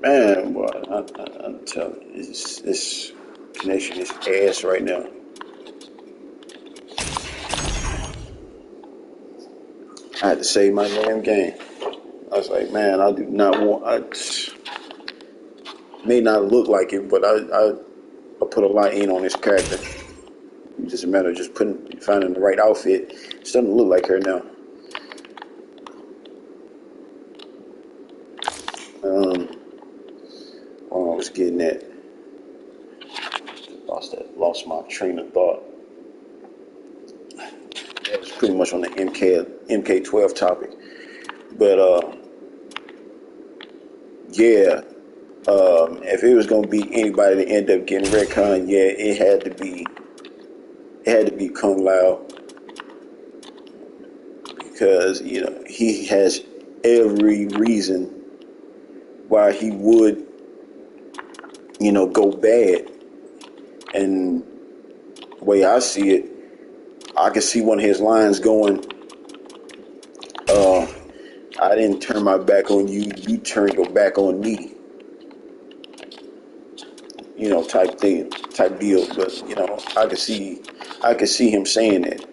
Man, boy, I'm telling you, this connection is ass right now. I had to save my damn game. I was like, man, I do not want. I may not look like it, but I put a lot in on this character. It's just a matter of just finding the right outfit. It doesn't look like her now. Um, well, I was getting that. Lost my train of thought. That was pretty much on the MK12 topic. But yeah, if it was gonna be anybody to end up getting retcon, yeah, it had to be Kung Lao, because he has every reason why he would go bad. And the way I see it, I can see one of his lines going, I didn't turn my back on you, you turned your back on me. Type thing, type deal. But I could see him saying that.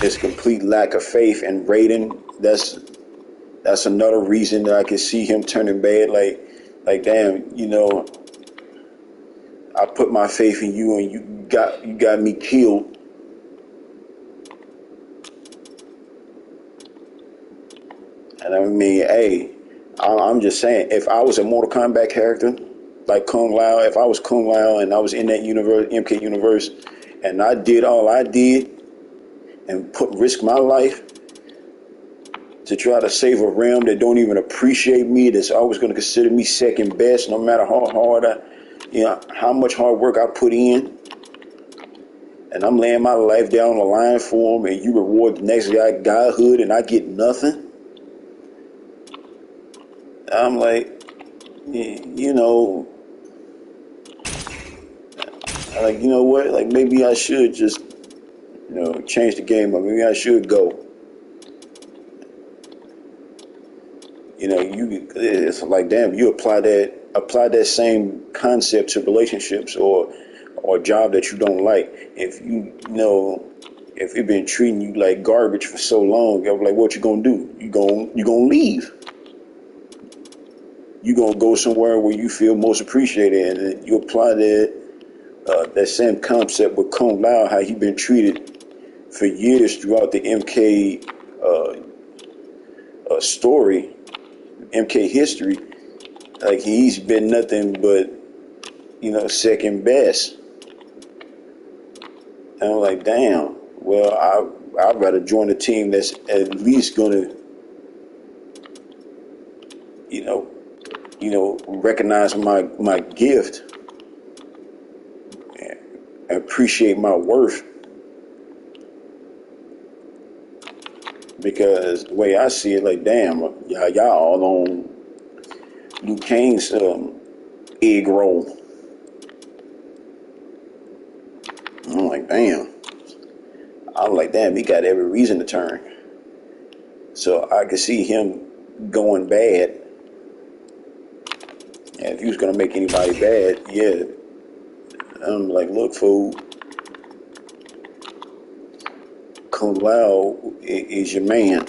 His complete lack of faith in Raiden. That's another reason that I could see him turning bad. Like damn, I put my faith in you, and you got me killed. And I mean, hey, I'm just saying, if I was a Mortal Kombat character like Kung Lao, if I was Kung Lao and I was in that universe, MK universe, and I did all I did and risk my life to try to save a realm that don't even appreciate me, that's always going to consider me second best, no matter how hard how much hard work I put in, and I'm laying my life down on the line for them, and you reward the next guy godhood, and I get nothing. I'm like, like, you know what? Like, maybe I should just, change the game up. Maybe I should go. It's like, damn, you apply that same concept to relationships or a job that you don't like. If you've been treating you like garbage for so long, you're like, what you gonna do? You gonna leave. You gonna go somewhere where you feel most appreciated, and you apply that same concept with Kung Lao, how he been treated for years throughout the MK story, MK history. Like, he's been nothing but second best. And I'm like, damn. Well, I'd rather join a team that's at least gonna you know recognize my gift and appreciate my worth. Because the way I see it, like, damn, y'all all on Liu Kang's egg roll. I'm like, damn. I'm like, damn, he got every reason to turn. So I could see him going bad. And if he was gonna make anybody bad, yeah. I'm like, look, fool, Kung Lao is your man.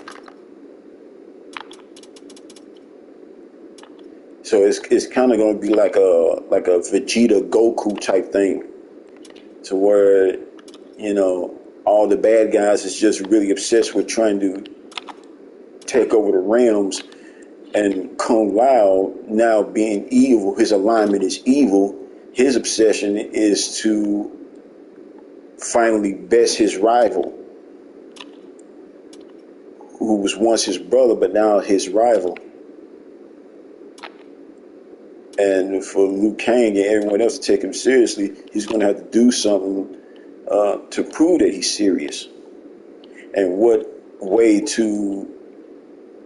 So it's kind of going to be like a Vegeta Goku type thing, to where all the bad guys is just really obsessed with trying to take over the realms, and Kung Lao, now being evil, his alignment is evil. His obsession is to finally best his rival, who was once his brother but now his rival. And for Liu Kang and everyone else to take him seriously, he's going to have to do something to prove that he's serious. And what way to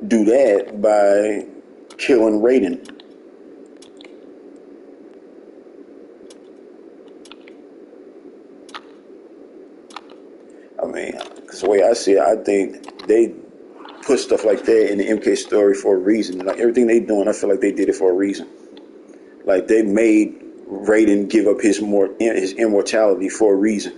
do that? By killing Raiden. I mean, because the way I see it, I think put stuff like that in the MK story for a reason. Like everything they doing, I feel like they did it for a reason. Like they made Raiden give up his immortality for a reason.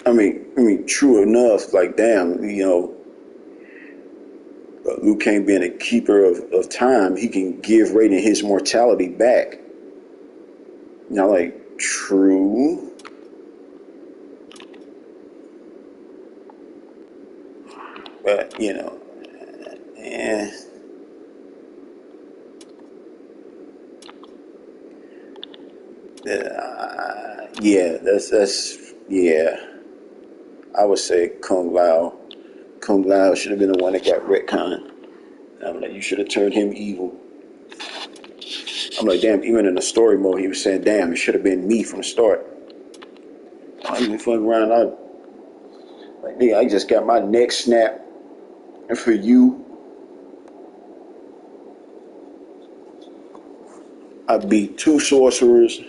I mean, true enough. Like, damn, Liu Kang being a keeper of time, he can give Raiden his mortality back. Now, like, true. But, eh. Yeah, yeah. I would say Kung Lao. Kung Lao should have been the one that got retconned. I'm like, you should have turned him evil. I'm like, damn, even in the story mode, he was saying, damn, it should have been me from the start. I even fucking around, like, nigga, I just got my neck snapped. And for you, I beat 2 sorcerers,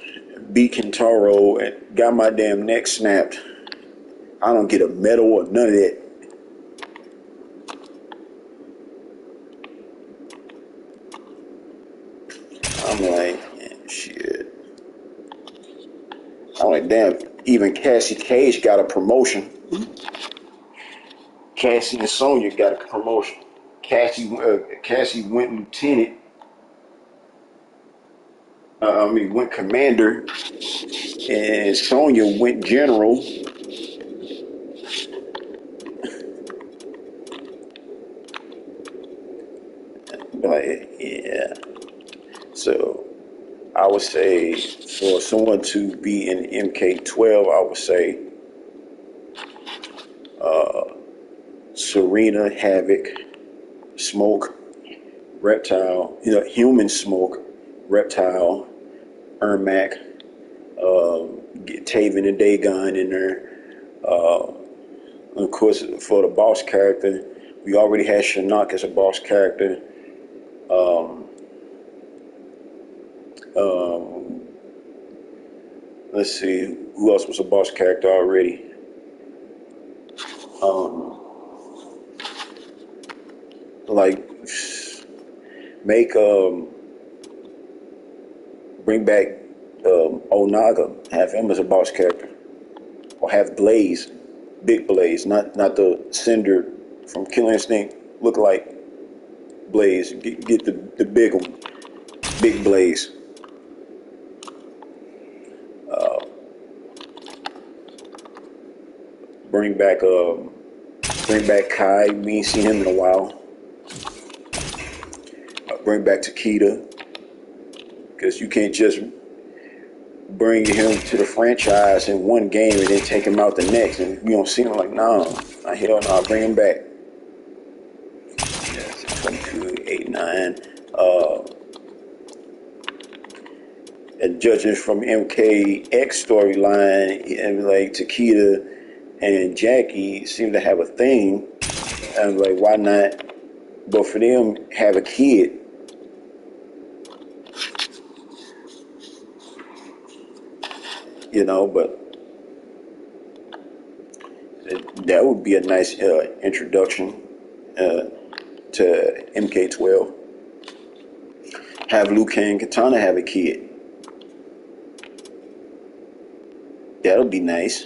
beat Kentaro, and got my damn neck snapped. I don't get a medal or none of that. I'm like, shit. I'm like, damn, even Cassie Cage got a promotion. Cassie and Sonya got a promotion. Cassie went lieutenant. Went commander, and Sonya went general. Like, yeah. So I would say for someone to be in MK12, I would say Serena, Havoc, Smoke, Reptile, Human Smoke, Reptile, Ermac, get Taven and Dagon in there. Of course, for the boss character, we already had Shinnok as a boss character. Let's see, who else was a boss character already? Like, make bring back Onaga, have him as a boss character, or have Blaze, Big Blaze, not the Cinder from Killer Instinct, look like Blaze. Get the big one, Big Blaze. Bring back Kai. We ain't seen him in a while. Bring back Takeda, because you can't just bring him to the franchise in one game and then take him out the next, and you don't see him. Like, no, hell no, bring him back. Yeah, 22, 89. And judging from MKX storyline, and like Takeda and Jackie seem to have a thing. I'm like, why not both of them have a kid? But that would be a nice introduction to MK12. Have Liu Kang and Katana have a kid. That'll be nice.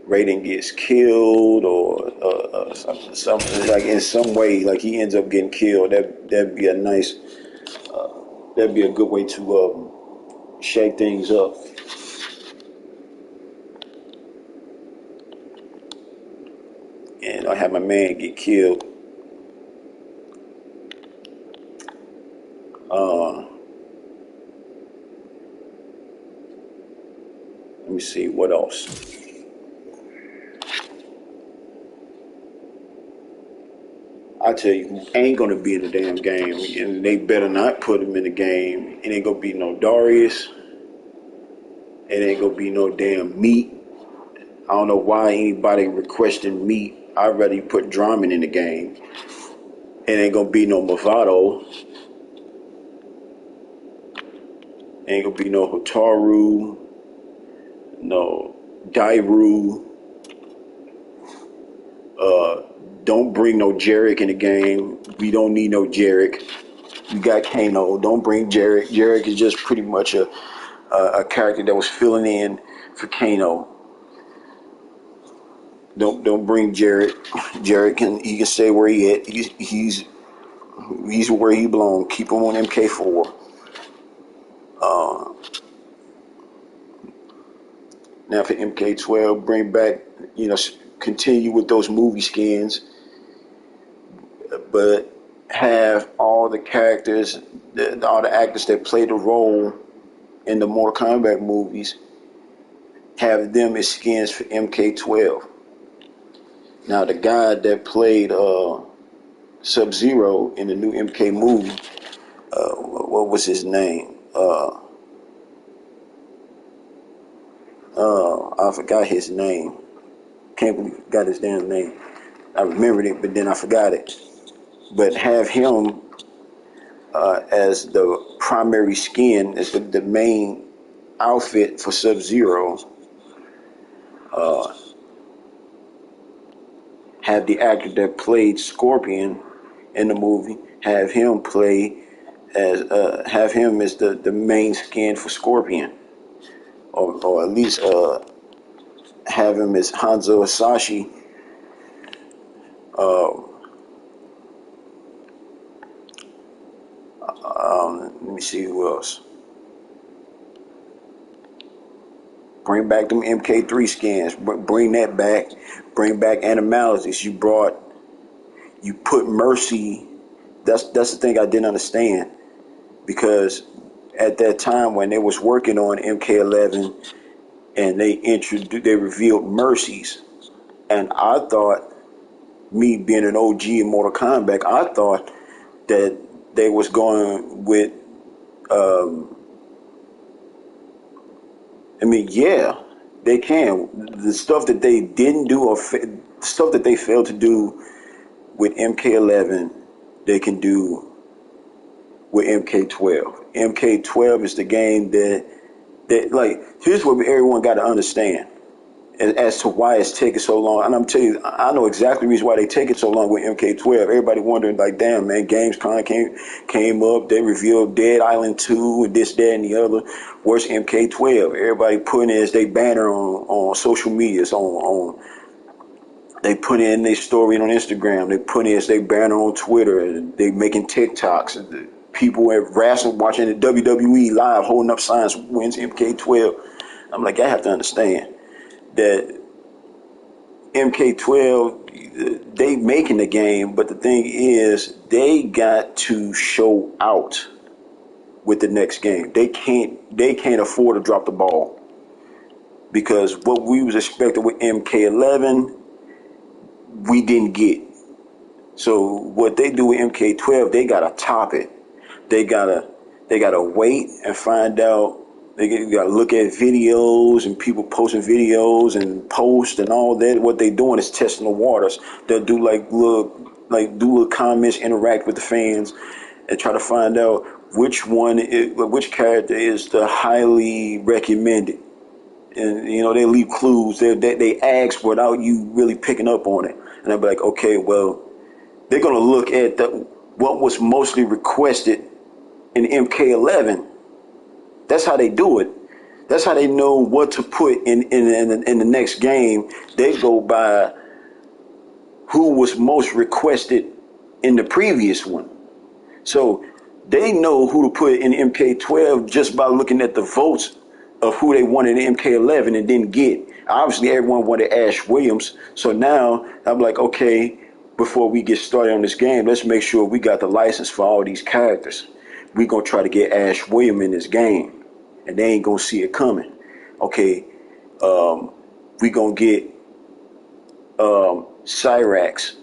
Raiden gets killed, or something like in some way, like he ends up getting killed. That'd be a nice. That'd be a good way to shake things up. And I have my man get killed. Let me see what else. I tell you, who ain't gonna be in the damn game, and they better not put him in the game. It ain't gonna be no Darius. It ain't gonna be no damn Meat. I don't know why anybody requesting Meat I'd rather you put Drummond in the game. It ain't gonna be no Movado. Ain't gonna be no Hotaru, no Dairu. Don't bring no Jarek in the game. We don't need no Jarek. We got Kano. Don't bring Jarek. Jarek is just pretty much a character that was filling in for Kano. Don't bring Jarek. Jarek he can stay where he at. He's where he belongs. Keep him on MK4. Now for MK12, bring back, continue with those movie skins, but have all the characters, all the actors that played the role in the Mortal Kombat movies, have them as skins for MK12. Now the guy that played Sub-Zero in the new MK movie, what was his name? I forgot his name. Can't believe I forgot his damn name. I remembered it, but then I forgot it. But have him as the primary skin, as the main outfit for Sub-Zero. Have the actor that played Scorpion in the movie, have him as the main skin for Scorpion, or at least have him as Hanzo Asashi. Let me see who else. Bring back them MK3 skins. Bring that back. Bring back Animalities. You put Mercy. That's the thing I didn't understand, because at that time when they was working on MK11 and they revealed Mercies, and I thought, me being an OG in Mortal Kombat, I thought that they was going with yeah, they can. The stuff that they didn't do, or stuff that they failed to do with MK11, they can do with MK12. MK12 is the game that like, here's what everyone got to understand as to why it's taking so long. And I'm telling you, I know exactly the reason why they take it so long with MK12. Everybody wondering, like, damn, man, Gamescom came up, they revealed Dead Island 2 and this, that, and the other. Where's MK12? Everybody putting it as they banner on social medias, they put in their story on Instagram, they put it as they banner on Twitter, and they making TikToks. People at wrestling, watching the WWE live, holding up signs, wins MK12. I'm like, I have to understand that MK12, they making the game, but the thing is, they got to show out with the next game. They can't afford to drop the ball, because what we was expecting with MK11, we didn't get. So what they do with MK12, they gotta top it. They gotta wait and find out. They gotta look at videos and people posting videos and posts and all that. What they doing is testing the waters. They'll do little comments, interact with the fans, and try to find out which character is the highly recommended. And they leave clues. They ask without you really picking up on it. And I'll be like, okay, well, they're gonna look at what was mostly requested in MK11. That's how they do it. That's how they know what to put in the next game. They go by who was most requested in the previous one. So they know who to put in MK12 just by looking at the votes of who they wanted in MK11 and didn't get. Obviously, everyone wanted Ash Williams. So now I'm like, okay, before we get started on this game, let's make sure we got the license for all these characters. We're going to try to get Ash Williams in this game, and they ain't going to see it coming. Okay, we going to get Cyrax,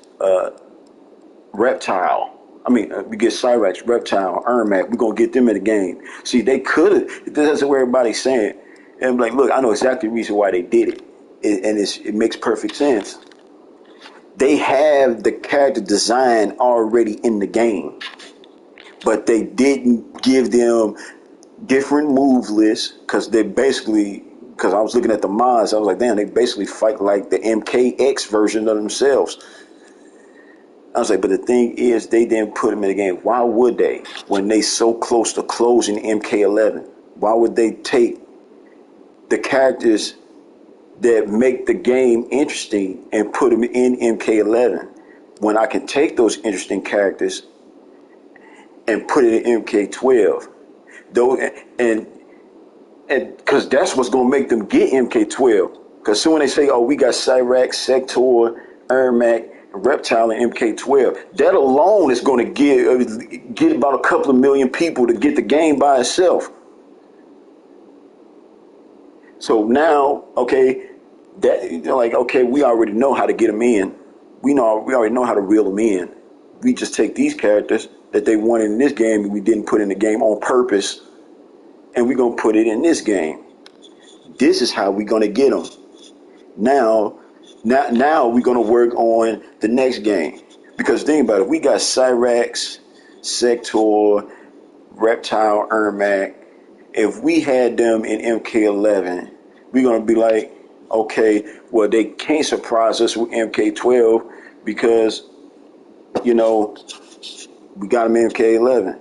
Reptile. We get Cyrax, Reptile, Ermac. We're going to get them in the game. See, they could have. That's what everybody's saying. And I'm like, look, I know exactly the reason why they did it. And it makes perfect sense. they have the character design already in the game, but they didn't give them different move lists because they basically, because I was looking at the mods, I was like, damn, they basically fight like the MKX version of themselves. I was like, but the thing is, they didn't put them in the game. Why would they? When they so close to closing MK11, why would they take the characters that make the game interesting and put them in MK11 when I can take those interesting characters and put it in MK12? Though, and because that's what's going to make them get MK12. Because soon when they say, oh, we got Cyrax, Sector, Ermac, Reptile, and MK12, that alone is going to get about a couple of million people to get the game by itself. So now, okay, that like, okay, we already know how to get them in. We already know how to reel them in. We just take these characters that they wanted in this game and we didn't put in the game on purpose, and we're going to put it in this game. This is how we're going to get them. Now we're going to work on the next game. Because think about it, we got Cyrax, Sector, Reptile, Ermac. If we had them in MK11, we're going to be like, okay, well, they can't surprise us with MK12 because, you know, we got them in MK11.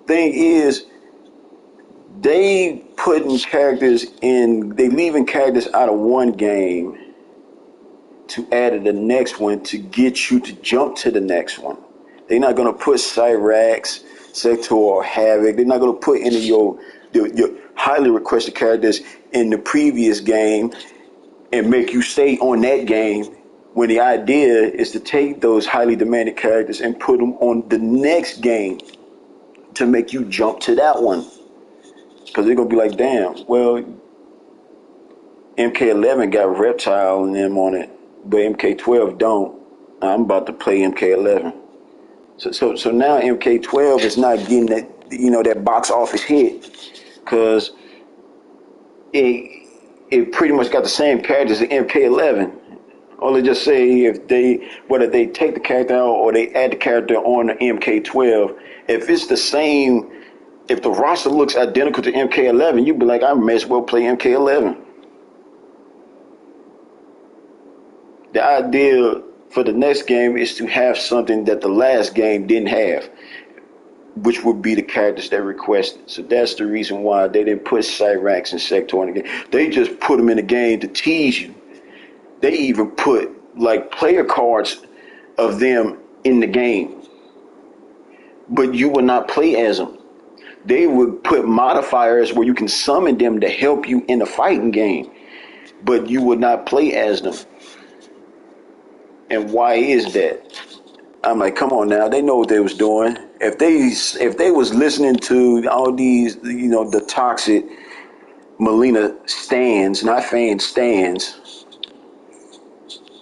Thing is, they leaving characters out of one game to add to the next one to get you to jump to the next one. They're not going to put Cyrax, Sector, or Havoc. They're not going to put any of your highly requested characters in the previous game and make you stay on that game when the idea is to take those highly demanded characters and put them on the next game to make you jump to that one. Because they're going to be like, damn, well, MK11 got Reptile and them on it, but MK12 don't. I'm about to play MK11. So now MK12 is not getting that, that box office hit because it pretty much got the same characters as MK11. Only just say whether they take the character out or they add the character on the MK12. If it's the same, if the roster looks identical to MK11, you'd be like, I may as well play MK11. The idea for the next game is to have something that the last game didn't have, which would be the characters that requested. So that's the reason why they didn't put Cyrax and Sector in the game. They just put them in the game to tease you. They even put like player cards of them in the game, but you would not play as them. They would put modifiers where you can summon them to help you in the fighting game, but you would not play as them. And why is that? I'm like, come on now. They know what they was doing. If they was listening to all these, the toxic Melina stands, not fan stands,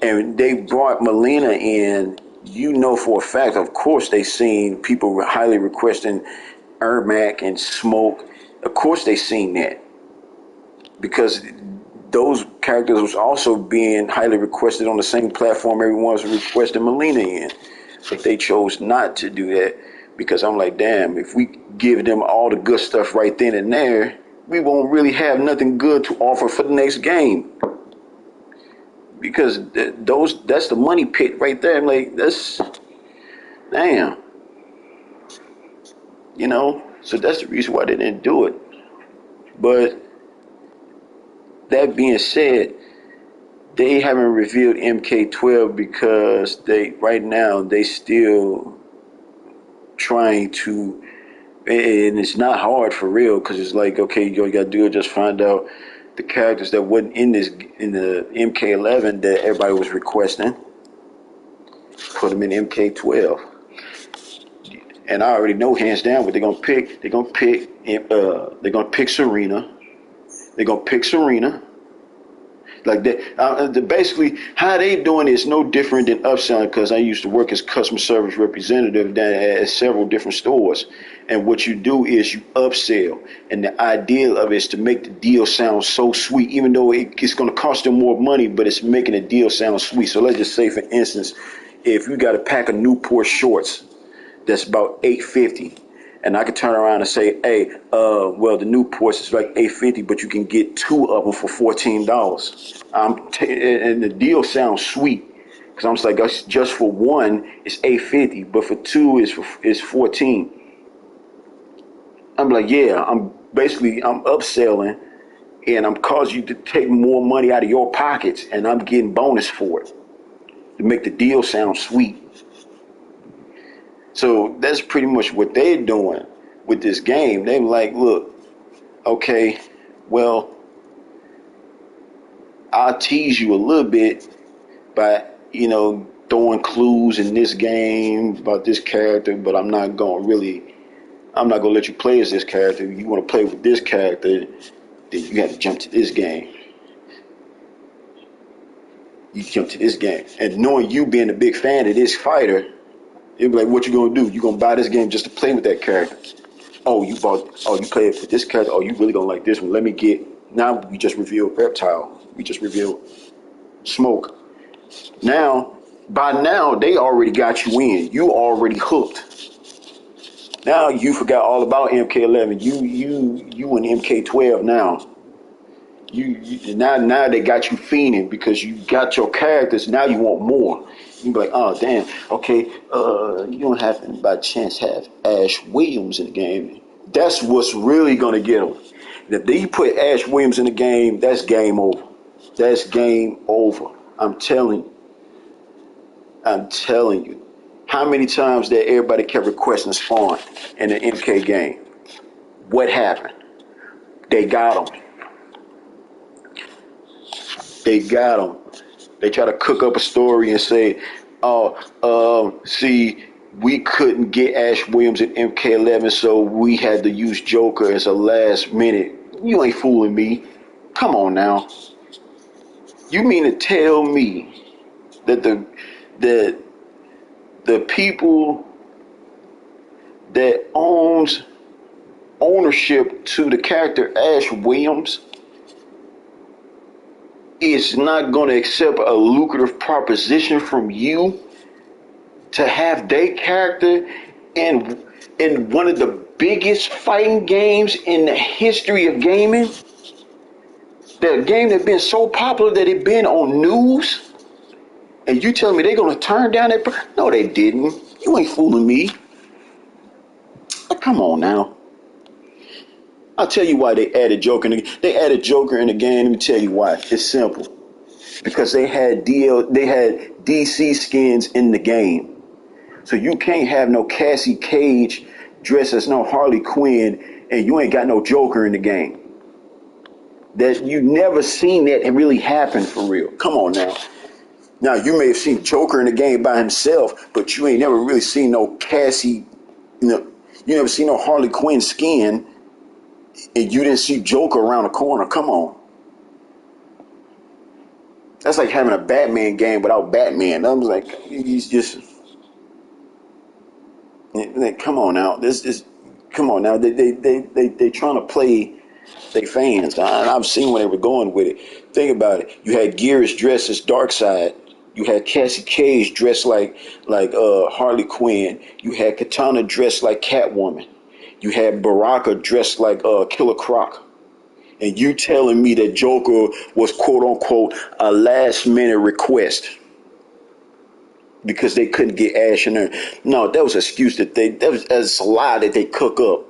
and they brought Melina in, for a fact, of course, they seen people highly requesting Ermac and Smoke. Of course, they seen that because those characters was also being highly requested on the same platform everyone was requesting Melina in. But they chose not to do that because I'm like, damn, if we give them all the good stuff right then and there, we won't really have nothing good to offer for the next game. Because that's the money pit right there. I'm like, that's, damn. So that's the reason why they didn't do it. But that being said, they haven't revealed MK12 because right now they still trying to, and it's not hard for real because it's like, okay, all you gotta do is just find out the characters that wasn't in the MK11 that everybody was requesting, put them in MK12. And I already know hands down what they're gonna pick. They're gonna pick Serena. They're gonna pick Serena. Like that, basically, how they doing is no different than upselling. Because I used to work as customer service representative down at several different stores, and what you do is you upsell, and the idea of it is to make the deal sound so sweet, even though it's going to cost them more money, but it's making the deal sound sweet. So let's just say, for instance, if you got a pack of Newport shorts that's about $8.50. And I could turn around and say, hey, well, the Newports is like $8.50, but you can get two of them for $14. And the deal sounds sweet, because I'm just for one it's $8.50, but for two is 14. I'm like, yeah, I'm upselling, and I'm causing you to take more money out of your pockets, and I'm getting bonus for it to make the deal sound sweet. So that's pretty much what they're doing with this game. They're like, look, okay, well, I'll tease you a little bit by, throwing clues in this game about this character, but I'm not going to let you play as this character. You want to play with this character, then you got to jump to this game. You jump to this game. And knowing you being a big fan of this fighter, it'd be like, what you gonna do? You gonna buy this game just to play with that character? You play it for this character. Oh, you really gonna like this one? Now we just revealed Reptile. We just revealed Smoke. By now, they already got you in. You already hooked. Now you forgot all about MK11. You in MK12 now. Now they got you fiending because you got your characters. Now you want more. You be like, oh damn, okay. You don't happen by chance have Ash Williams in the game? That's what's really gonna get them. If they put Ash Williams in the game, that's game over. That's game over. I'm telling you. How many times that everybody kept requesting Spawn in the MK game? What happened? They got them. They got them. They try to cook up a story and say, see, we couldn't get Ash Williams at MK11, so we had to use Joker as a last minute. You ain't fooling me. Come on now. You mean to tell me that the people that owns ownership to the character Ash Williams is not going to accept a lucrative proposition from you to have their character in one of the biggest fighting games in the history of gaming? The game that's been so popular that it been on news? And you tell me they're going to turn down that? No, they didn't. You ain't fooling me. Come on now. I'll tell you why they added Joker in the game. They added Joker in the game. Let me tell you why. It's simple. Because they had DC skins in the game. So you can't have no Cassie Cage dressed as no Harley Quinn, and you ain't got no Joker in the game. That you never seen that really happen for real. Come on now. Now you may have seen Joker in the game by himself, but you ain't never really seen no Cassie, you never seen no Harley Quinn skin, and you didn't see Joker around the corner. Come on. That's like having a Batman game without Batman. I'm like, he's just, like, come on now. Come on now. They trying to play they fans. I've seen where they were going with it. Think about it. You had Gears dressed as Darkseid. You had Cassie Cage dressed like Harley Quinn. You had Katana dressed like Catwoman. You had Baraka dressed like Killer Croc. And you telling me that Joker was quote unquote a last minute request because they couldn't get Ash in there? No, that was an excuse that's a lie that they cook up.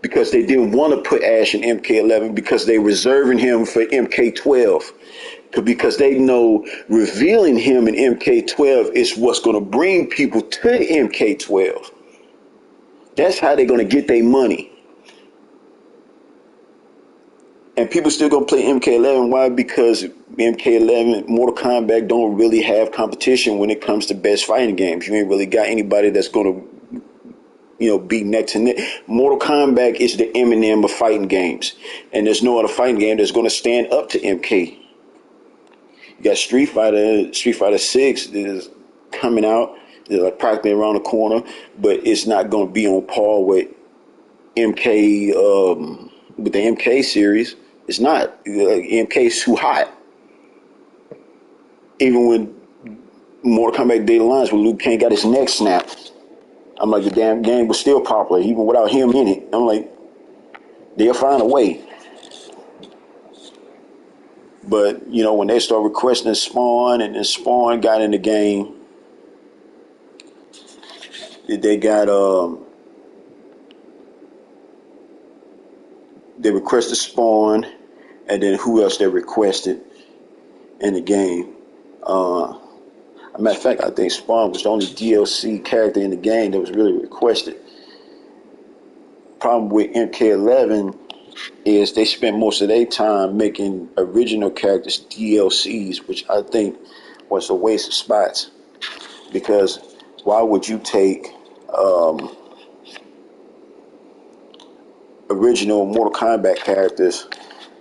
Because they didn't want to put Ash in MK11 because they reserving him for MK12. Because they know revealing him in MK12 is what's going to bring people to MK12. That's how they're going to get their money. And people still going to play MK11. Why? Because MK11, Mortal Kombat don't really have competition when it comes to best fighting games. You ain't really got anybody that's going to be neck to neck. Mortal Kombat is the Eminem of fighting games, and there's no other fighting game that's going to stand up to MK. You got Street Fighter 6 is coming out. It's like practically around the corner, but it's not going to be on par with MK, with the MK series. It's not. MK is too hot. Even when Mortal Kombat Data Lines, when Liu Kang got his neck snapped, I'm like, the damn game was still popular, even without him in it. I'm like, they'll find a way. But, you know, when they start requesting Spawn, and then Spawn got in the game, they got, they requested Spawn, and then who else they requested in the game? As a matter of fact, I think Spawn was the only DLC character in the game that was really requested. Problem with MK11 is they spent most of their time making original characters DLCs, which I think was a waste of spots. Because why would you take original Mortal Kombat characters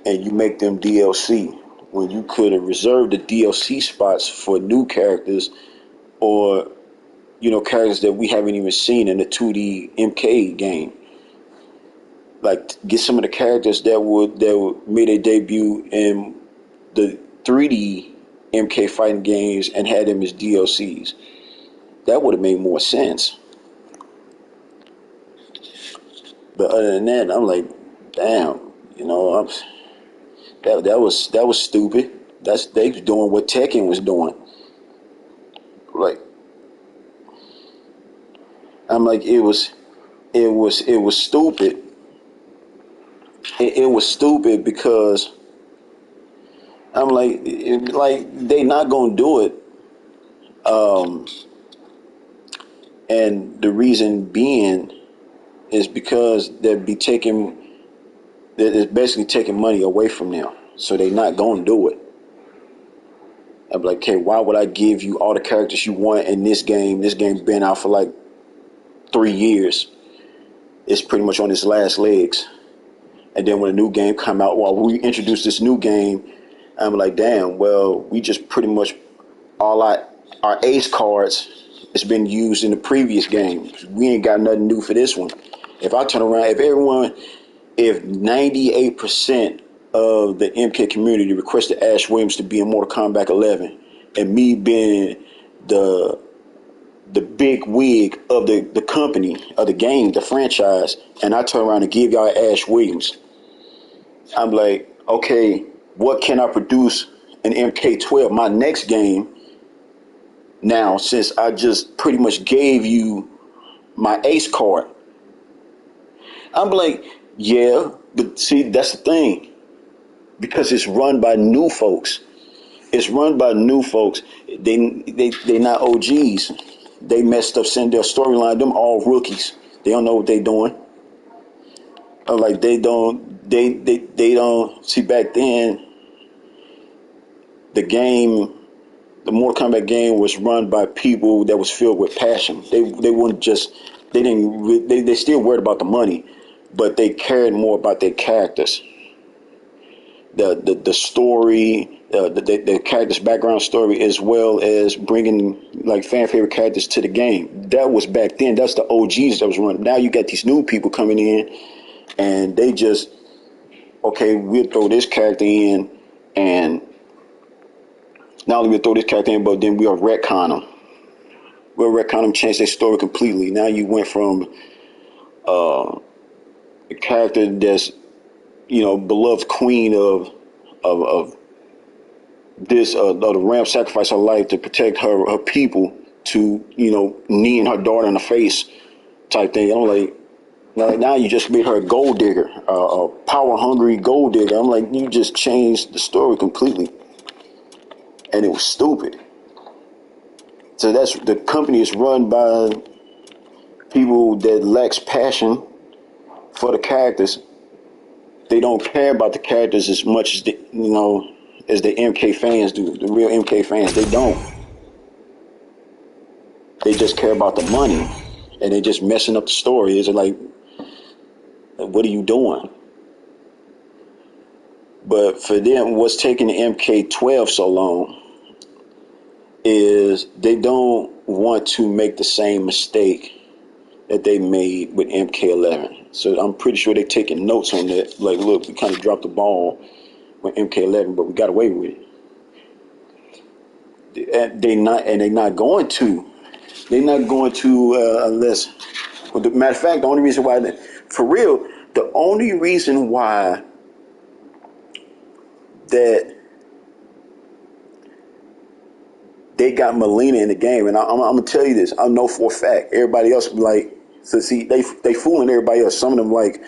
and you make them DLC when you could have reserved the DLC spots for new characters, or, you know, characters that we haven't even seen in the 2D MK game? Like, get some of the characters that made a debut in the 3D MK fighting games and had them as DLCs. That would have made more sense. But other than that, I'm like, damn, you know, that was stupid. They was doing what Tekken was doing. Like, I'm like, it was stupid. It was stupid because I'm like, they not gonna do it. And the reason being is because they're basically taking money away from them. So they're not gonna do it. I'm like, okay, why would I give you all the characters you want in this game? This game's been out for like 3 years. It's pretty much on its last legs. And then when a new game come out, while we introduce this new game, I'm like, damn, well, we just pretty much all our ace cards has been used in the previous game. We ain't got nothing new for this one. If I turn around, if 98% of the MK community requested Ash Williams to be in Mortal Kombat 11, and me being the big wig of the company, of the game, the franchise, and I turn around and give y'all Ash Williams, I'm like, okay, what can I produce in MK12, my next game, now, since I just pretty much gave you my ace card? I'm like, yeah, but see, that's the thing. Because it's run by new folks. It's run by new folks. They not OGs. They messed up, send their storyline. Them all rookies. They don't know what they doing. Like, they don't see. Back then, the Mortal Kombat game was run by people that was filled with passion. They weren't just, they still worried about the money, but they cared more about their characters, the story, the character's background story, as well as bringing like fan favorite characters to the game. That was back then. That's the OGs that was running. Now you got these new people coming in, and they just, okay, we'll throw this character in, and not only we'll throw this character in, but then we'll retcon them. We'll retcon them, change their story completely. Now you went from a character that's, you know, beloved queen of this of the Ram sacrificed her life to protect her people, to, you know, kneeing her daughter in the face type thing. I'm like, now you just made her a gold digger, a power hungry gold digger. I'm like, you just changed the story completely, and it was stupid. So that's, the company is run by people that lacks passion for the characters. They don't care about the characters as much as as the MK fans do. The real MK fans, they don't. They just care about the money, and they just messing up the story. It's like, what are you doing? But for them, what's taking the MK12 so long is they don't want to make the same mistake that they made with MK11. So I'm pretty sure they're taking notes on that. Like, look, we kind of dropped the ball with MK11, but we got away with it. And they're not going to. They're not going to unless. Well, the matter of fact, the only reason why, for real, the only reason why that they got Molina in the game, and I'm gonna tell you this, I know for a fact. Everybody else be like, so see, they fooling everybody else. Some of them like,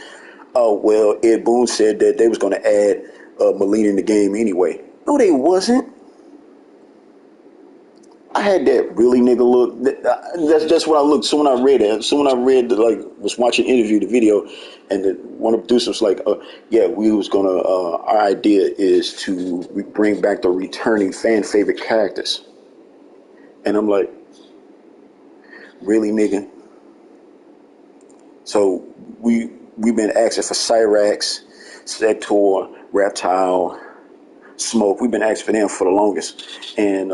oh well, Ed Boon said that they was gonna add Molina in the game anyway. No, they wasn't. I had that really nigga look. That's what I looked. So when I read it, like was watching interview, the video, and one of the producers was like, "Yeah, we was gonna. Our idea is to bring back the returning fan favorite characters." And I'm like, "Really, nigga?" So we've been asking for Cyrax, Sector, Reptile, Smoke. We've been asking for them for the longest, and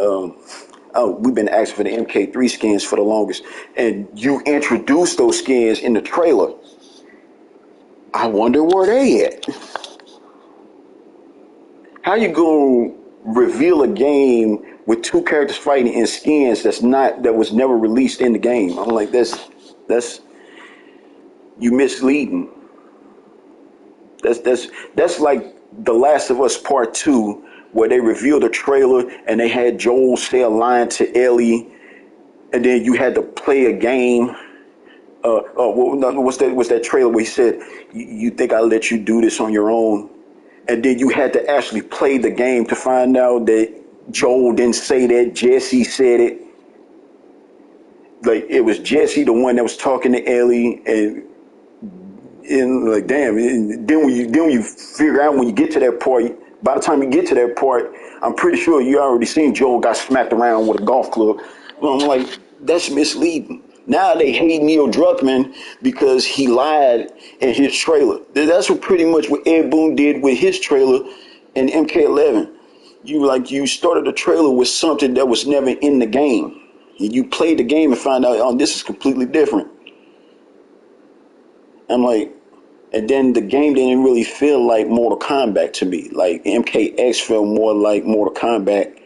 we've been asking for the MK3 skins for the longest. And you introduced those skins in the trailer. I wonder where they at. How you gonna reveal a game with two characters fighting in skins that was never released in the game? I'm like, that's you misleading. That's like The Last of Us Part 2, where they revealed a trailer and they had Joel say a line to Ellie, and then you had to play a game. What's that trailer where he said, "You think I let you do this on your own?" And then you had to actually play the game to find out that Joel didn't say that. Jesse said it. Like, it was Jesse, the one that was talking to Ellie, and like, damn. And then when you figure out, when you get to that part, by the time you get to that part, I'm pretty sure you already seen Joel got smacked around with a golf club. Well, I'm like, that's misleading. Now they hate Neil Druckmann because he lied in his trailer. That's pretty much what Ed Boon did with his trailer in MK11. You started a trailer with something that was never in the game. You played the game and found out, oh, this is completely different. I'm like, and then the game didn't really feel like Mortal Kombat to me. Like, MKX felt more like Mortal Kombat.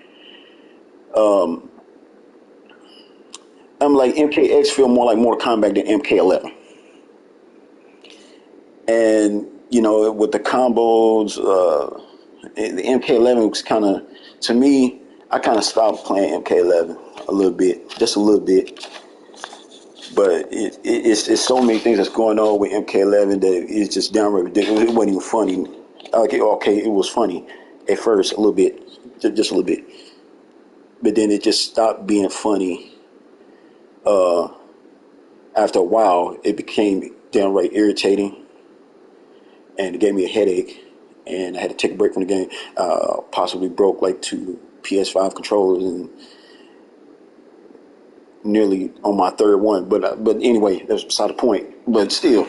I'm like, MKX feel more like Mortal Kombat than MK11. And, with the combos, the MK11 was kind of, to me, I kind of stopped playing MK11 a little bit, just a little bit. But it's so many things that's going on with MK11 that it's just downright ridiculous. It wasn't even funny. Okay, it was funny at first, a little bit, just a little bit. But then it just stopped being funny. After a while, it became downright irritating, and it gave me a headache, and I had to take a break from the game. Possibly broke like 2 PS5 controllers, and nearly on my third one. But anyway, that's beside the point. But still,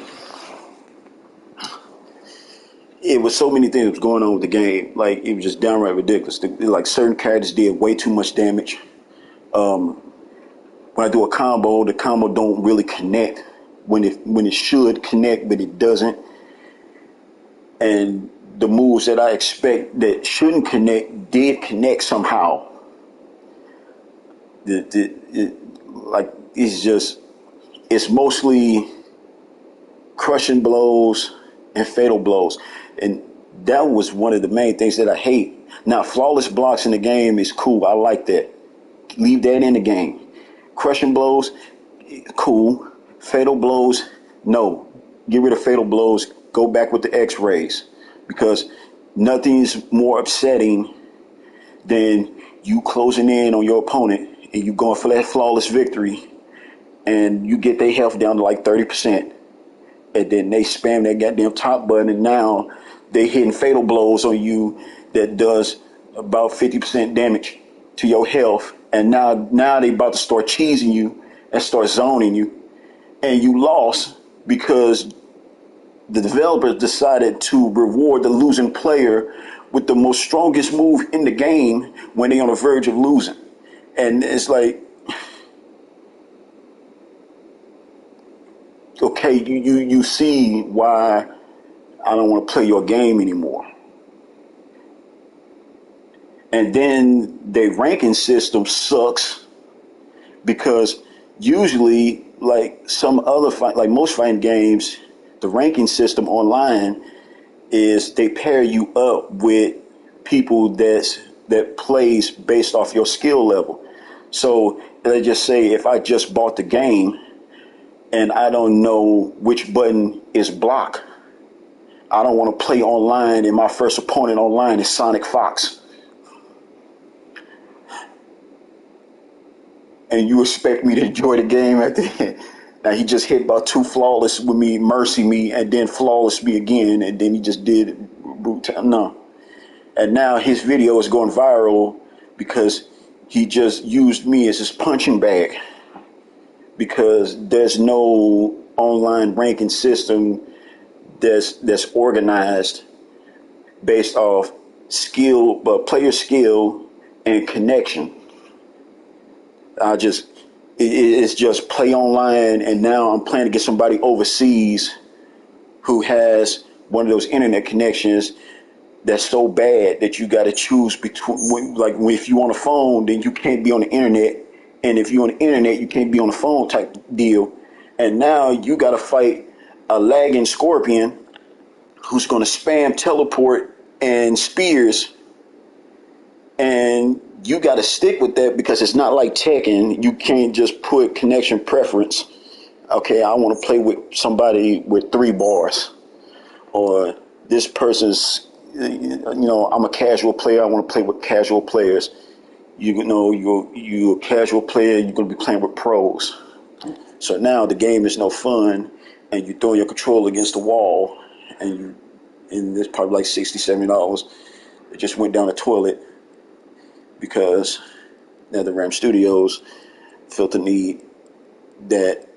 it was so many things going on with the game. Like, it was just downright ridiculous. Like, certain characters did way too much damage. When I do a combo, the combo don't really connect when it should connect, but it doesn't. And the moves that I expect that shouldn't connect did connect somehow. It's mostly crushing blows and fatal blows. And that was one of the main things that I hate. Now, flawless blocks in the game is cool. I like that. Leave that in the game. Crushing blows, cool. Fatal blows, no. Get rid of fatal blows. Go back with the X-rays. Because nothing's more upsetting than you closing in on your opponent and you going for that flawless victory, and you get their health down to like 30%. And then they spam that goddamn top button, and now they hitting fatal blows on you that does about 50% damage to your health. And now they about to start cheesing you and start zoning you. And you lost because the developers decided to reward the losing player with the most strongest move in the game when they're on the verge of losing. And it's like, okay, you see why I don't want to play your game anymore. And then the ranking system sucks because usually, like some other fight, like most fighting games, the ranking system online is they pair you up with people that plays based off your skill level. So let's just say if I just bought the game and I don't know which button is block, I don't want to play online and my first opponent online is Sonic Fox. And you expect me to enjoy the game at the end. Now he just hit about 2 flawless with me, mercy me, and then flawless me again, and then he just did brutal. No. And now his video is going viral because he just used me as his punching bag because there's no online ranking system that's organized based off skill, but player skill and connection. It's just play online, and now I'm playing against somebody overseas who has one of those internet connections that's so bad that you got to choose between, like if you on a phone, then you can't be on the internet, and if you're on the internet, you can't be on the phone type deal. And now you got to fight a lagging scorpion who's going to spam teleport and spears, and you got to stick with that because it's not like Tekken. You can't just put connection preference. Okay, I want to play with somebody with 3 bars, or this person's, I'm a casual player. I want to play with casual players. You're a casual player. You're going to be playing with pros. So now the game is no fun, and you throw your controller against the wall, and it's probably like $60, $70. It just went down the toilet because NetherRealm Studios felt the need that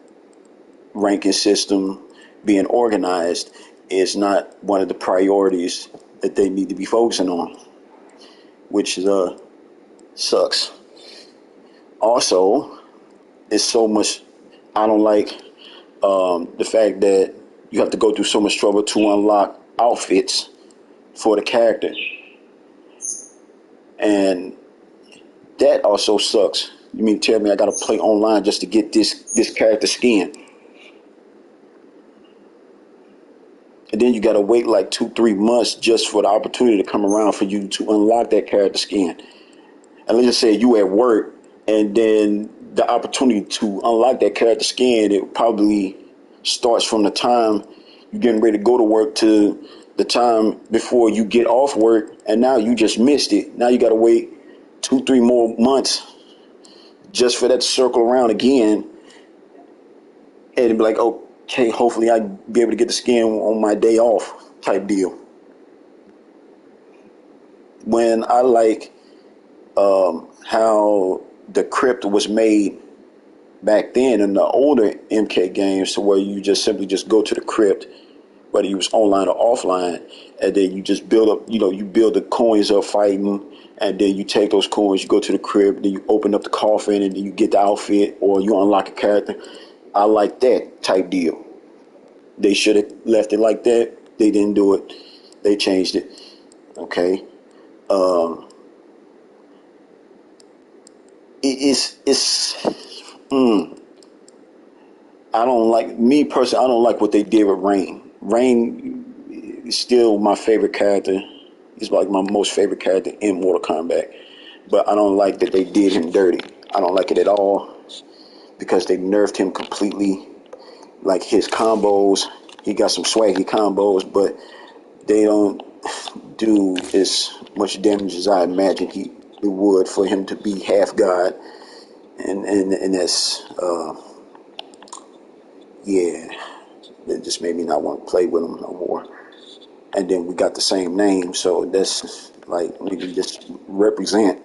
ranking system being organized is not one of the priorities that they need to be focusing on, which sucks. Also, it's so much. I don't like the fact that you have to go through so much trouble to unlock outfits for the character, and that also sucks. You mean to tell me I gotta play online just to get this character skin? And then you gotta wait like 2-3 months just for the opportunity to come around for you to unlock that character skin. And let's just say you at work, and then the opportunity to unlock that character skin, it probably starts from the time you're getting ready to go to work to the time before you get off work, and now you just missed it. Now you gotta wait 2-3 more months just for that to circle around again, and be like, okay, hopefully I be able to get the skin on my day off type deal. When I like how the crypt was made back then in the older MK games, to where you just simply just go to the crypt, whether you was online or offline, and then you just build up, you build the coins up fighting, and then you take those coins, you go to the crib, then you open up the coffin, and then you get the outfit, or you unlock a character. I like that type deal. They should have left it like that. They didn't do it. They changed it. Okay. It's I don't like, me personally, I don't like what they did with Rain. Rain is still my favorite character. He's like my most favorite character in Mortal Kombat. But I don't like that they did him dirty. I don't like it at all because they nerfed him completely. Like his combos, he got some swaggy combos, but they don't do as much damage as I imagined it would for him to be half god. And that's yeah, it just made me not want to play with him no more. And then we got the same name, so that's like, we can just represent.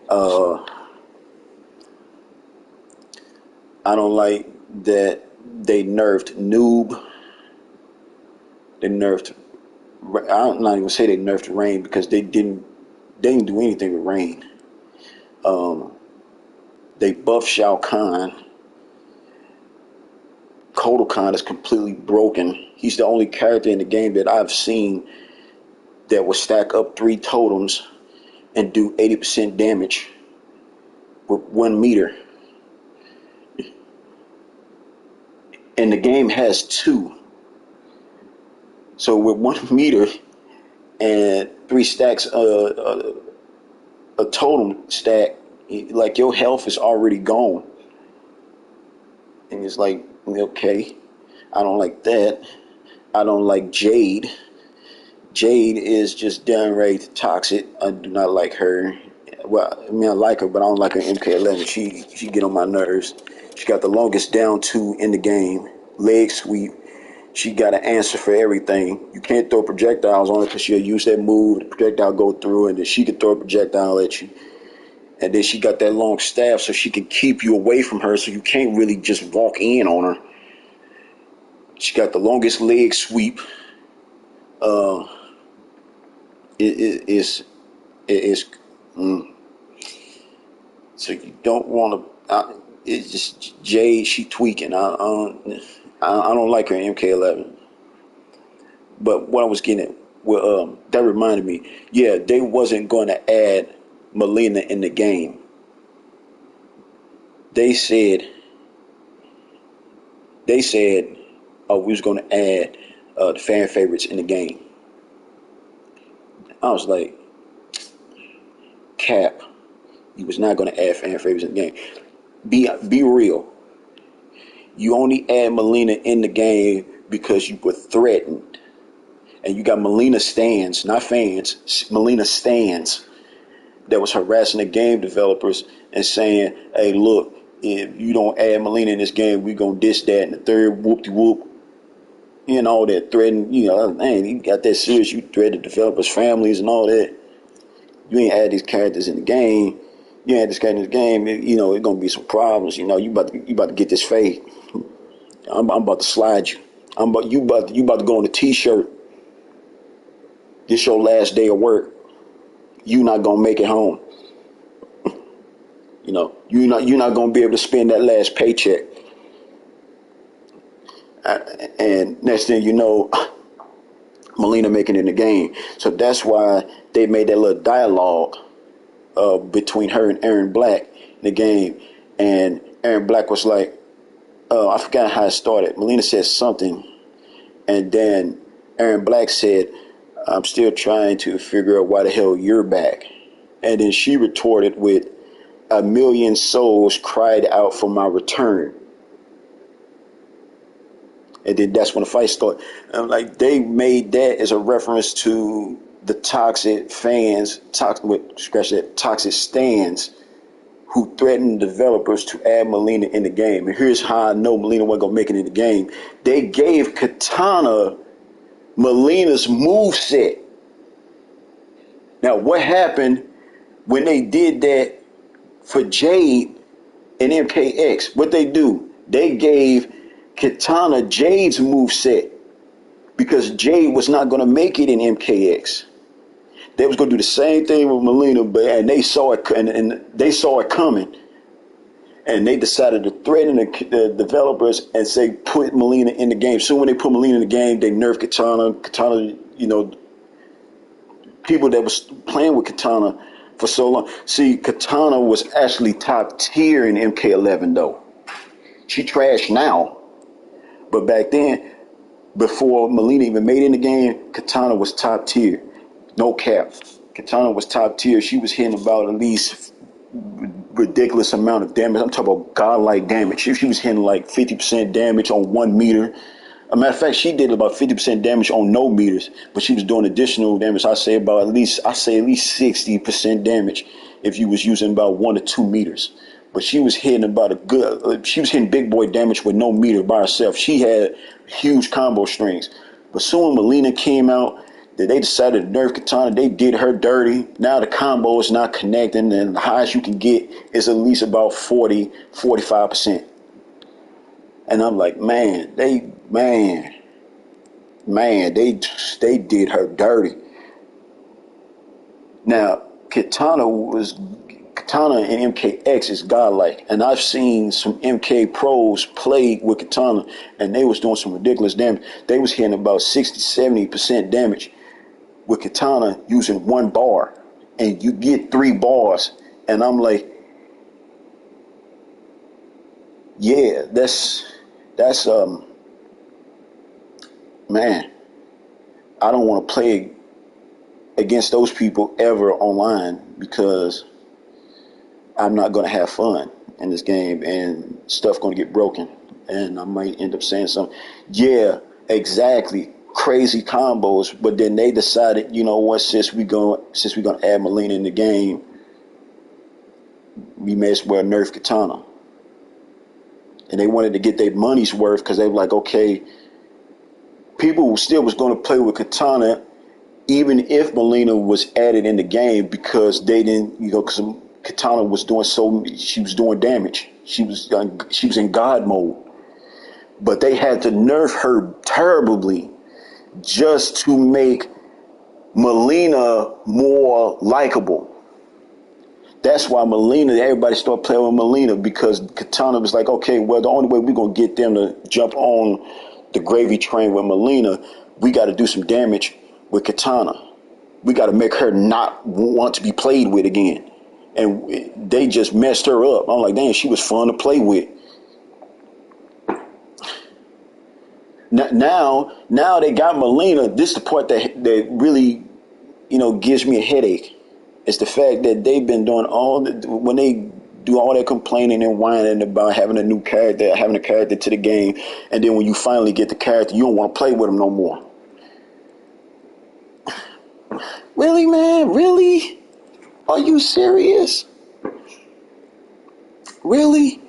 I don't like that they nerfed Noob. They nerfed. I'm not even say they nerfed Rain because they didn't do anything with Rain. They buff Shao Kahn. Kotal Kahn is completely broken. He's the only character in the game that I've seen that will stack up 3 totems and do 80% damage with 1 meter. And the game has 2. So with 1 meter and 3 stacks, a totem stack, like your health is already gone. And it's like, okay, I don't like that. I don't like Jade. Jade is just downright toxic. I do not like her. Well, I mean, I like her, but I don't like her MK11. She get on my nerves. She got the longest down 2 in the game. Leg sweep. She got an answer for everything. You can't throw projectiles on her because she'll use that move. The projectile go through, and then she can throw a projectile at you. And then she got that long staff so she can keep you away from her so you can't really just walk in on her. She got the longest leg sweep. It is so you don't want to. It's just Jade. She tweaking. I don't like her in MK11. But what I was getting at, well, that reminded me. Yeah, they wasn't going to add Melina in the game. They said, oh, we was going to add the fan favorites in the game. I was like, Cap, you was not going to add fan favorites in the game. Be real. You only add Melina in the game because you were threatened. And you got Melina stands, not fans, Melina stands that was harassing the game developers and saying, hey, look, if you don't add Melina in this game, we gonna diss that and the third whoop-de-whoop. You know, all that threatening, man, you got that serious, you threat the developers' families and all that. You ain't add these characters in the game. You add this character in the game, it's gonna be some problems. You about to get this fade. I'm about to slide you. You about to go on a t-shirt. This your last day of work. You not gonna make it home. You're not gonna be able to spend that last paycheck. And next thing you know, Melina making it in the game. So that's why they made that little dialogue between her and Aaron Black in the game. And Aaron Black was like, I forgot how it started. Melina said something, and then Aaron Black said, I'm still trying to figure out why the hell you're back. And then she retorted with, 1,000,000 souls cried out for my return. And then that's when the fight started. And like, they made that as a reference to the toxic fans, toxic stands who threatened developers to add Melina in the game. And here's how I know Melina wasn't gonna make it in the game. They gave Katana Melina's moveset. Now, what happened when they did that for Jade and MKX? What they do? They gave Katana Jade's moveset because Jade was not going to make it in MKX. They was going to do the same thing with Melina, and they saw it, and they saw it coming. And they decided to threaten the developers and say, put Melina in the game. So when they put Melina in the game, they nerfed Katana. Katana, people that was playing with Katana for so long. See, Katana was actually top tier in MK11, though. She trashed now. But back then, before Melina even made it in the game, Katana was top tier. No cap. Katana was top tier. She was hitting about at least ridiculous amount of damage. I'm talking about godlike damage. She was hitting like 50% damage on 1 meter. As a matter of fact, she did about 50% damage on no meters, but she was doing additional damage. I say at least 60% damage if you was using about 1 to 2 meters. But she was hitting she was hitting big boy damage with no meter by herself. She had huge combo strings. But soon Melina came out, that they decided to nerf Katana. They did her dirty. Now the combo is not connecting, and the highest you can get is at least about 45%. And I'm like, man, they did her dirty. Now, Katana was Katana and MKX is godlike, and I've seen some MK pros play with Katana, and they was doing some ridiculous damage. They was hitting about 60-70% damage with Katana using one bar, and you get 3 bars, and I'm like, yeah, that's man, I don't want to play against those people ever online because I'm not going to have fun in this game and stuff going to get broken and I might end up saying something. Yeah, exactly. Crazy combos, but then they decided, you know what, since we're gonna add Melina in the game, we may as well nerf Katana. And they wanted to get their money's worth because they were like, okay, people still was going to play with Katana even if Melina was added in the game because they didn't, because Katana was she was doing damage. She was in God mode. But they had to nerf her terribly just to make Melina more likable. That's why everybody started playing with Melina because Katana was like, okay, well, the only way we're going to get them to jump on the gravy train with Melina, we got to do some damage with Katana. We got to make her not want to be played with again. And they just messed her up. I'm like, dang, she was fun to play with. Now they got Melina. This is the part that really, gives me a headache. It's the fact that they've been doing when they do all that complaining and whining about having a character to the game, and then when you finally get the character, you don't want to play with them no more. Really, man? Really? Are you serious? Really?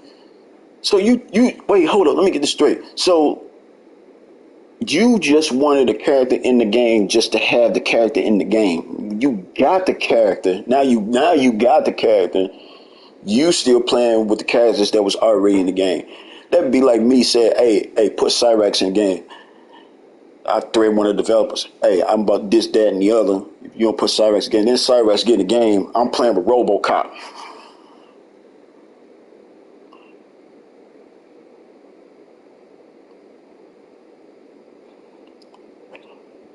So you wait, hold up, let me get this straight. So you just wanted a character in the game just to have the character in the game. You got the character. Now you got the character. You still playing with the characters that was already in the game. That'd be like me saying, hey, put Cyrax in the game. I thread one of the developers. Hey, I'm about this, that, and the other. If you don't put Cyrax again, then Cyrax get in the game. I'm playing with RoboCop.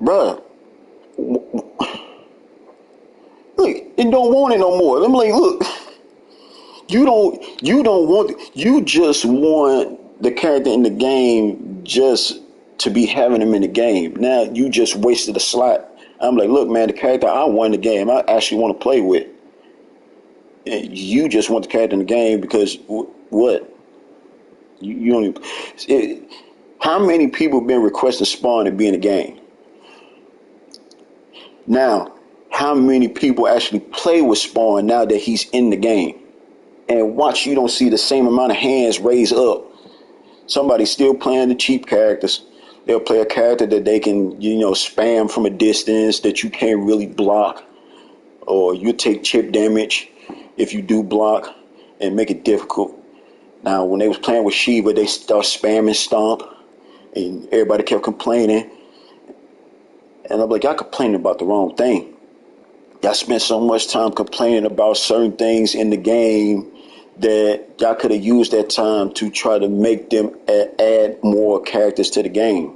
Bruh, look, it don't want it no more. I'm like, look, you just want the character in the game just to be having him in the game. Now you just wasted a slot. I'm like, look, man, the character I want in the game, I actually want to play with. And you just want the character in the game because what? You don't even. How many people have been requesting Spawn to be in the game? Now, how many people actually play with Spawn now that he's in the game? And watch, you don't see the same amount of hands raised up. Somebody's still playing the cheap characters. They'll play a character that they can, spam from a distance that you can't really block. Or you take chip damage if you do block and make it difficult. Now, when they was playing with Shiva, they start spamming Stomp. And everybody kept complaining. And I'm like, y'all complaining about the wrong thing. Y'all spent so much time complaining about certain things in the game that y'all could have used that time to try to make them add more characters to the game.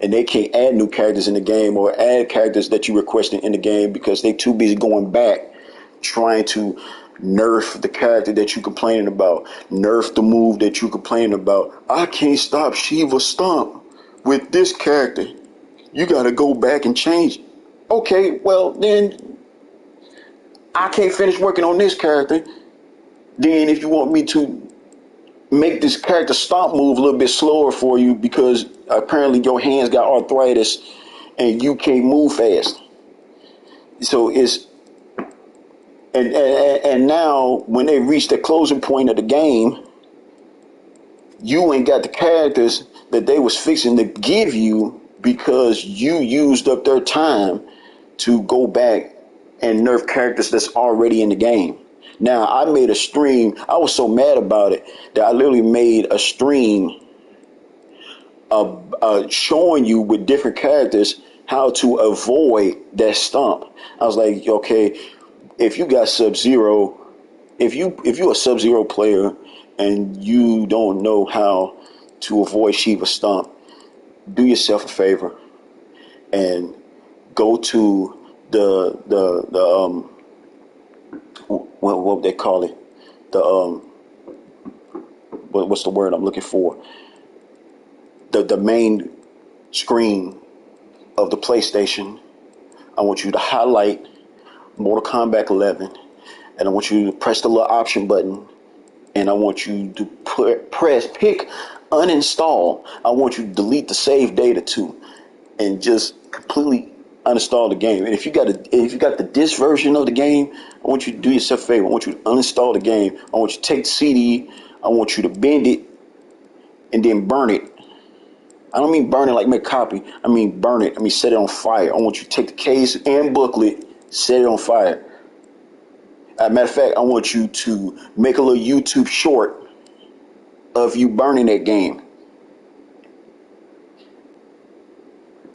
And they can't add new characters in the game or add characters that you requested in the game because they too busy going back trying to nerf the character that you complaining about, nerf the move that you complaining about. I can't stop Shiva Stomp with this character. You got to go back and change it. Okay, well, then I can't finish working on this character. Then if you want me to make this character Stomp move a little bit slower for you because apparently your hands got arthritis and you can't move fast. So it's, and now when they reach the closing point of the game, you ain't got the characters that they was fixing to give you because you used up their time to go back and nerf characters that's already in the game. Now, I made a stream. I was so mad about it that I literally made a stream showing you with different characters how to avoid that stomp. I was like, okay, if you got Sub-Zero if you're a Sub-Zero player and you don't know how to avoid Shiva Stomp, do yourself a favor and go to the what they call it, the what's the word I'm looking for, the main screen of the PlayStation. I want you to highlight Mortal Kombat 11, and I want you to press the little option button, and I want you to pick uninstall. I want you to delete the save data too, and just completely uninstall the game. And if you got the disc version of the game, I want you to do yourself a favor. I want you to uninstall the game. I want you to take the CD. I want you to bend it and then burn it. I don't mean burn it like make a copy. I mean burn it. I mean set it on fire. I want you to take the case and booklet, set it on fire. As a matter of fact, I want you to make a little YouTube short of you burning that game.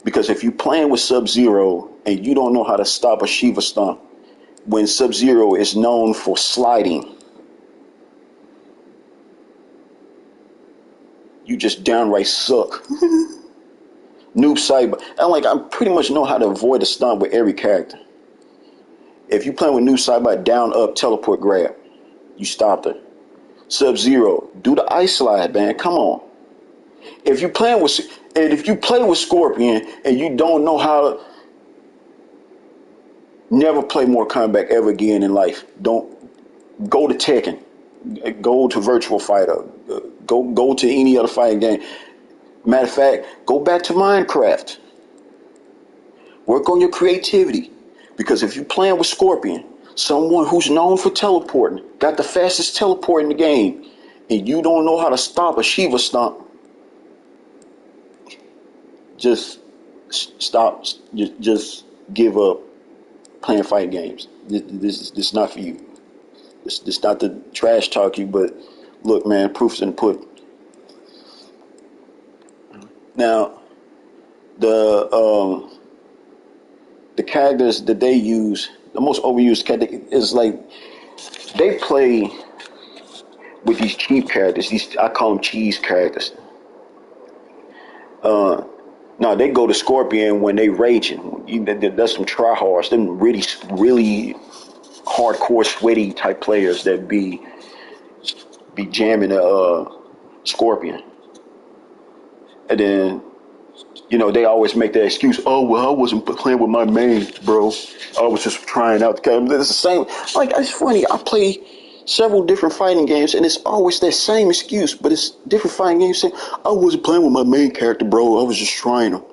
Because if you're playing with Sub-Zero and you don't know how to stop a Shiva Stomp, when Sub-Zero is known for sliding, you just downright suck. Noob Cyber. I pretty much know how to avoid a stomp with every character. If you playing with Noob Cyber, down, up, teleport, grab. You stopped her. Sub-Zero, do the ice slide, man. Come on. If you play with Scorpion and you don't know how to, never play more Kombat ever again in life. Don't go to Tekken, go to Virtual Fighter, go to any other fighting game. Matter of fact, go back to Minecraft. Work on your creativity, because if you're playing with Scorpion, someone who's known for teleporting, got the fastest teleport in the game, and you don't know how to stop a Shiva Stomp, just stop. Just give up playing fighting games. This is not for you. This not to trash talk you, but look, man, proof's in the pudding. Now, the characters that they use, the most overused character is like they play with these cheap characters. I call them cheese characters. No, they go to Scorpion when they raging. That's some tryhards. Them really hardcore, sweaty type players that be jamming the Scorpion. And then, they always make that excuse. Oh, well, I wasn't playing with my main, bro. I was just trying out the character. It's the same. Like, it's funny. I play several different fighting games, and it's always that same excuse, but it's different fighting games saying, I wasn't playing with my main character, bro. I was just trying him.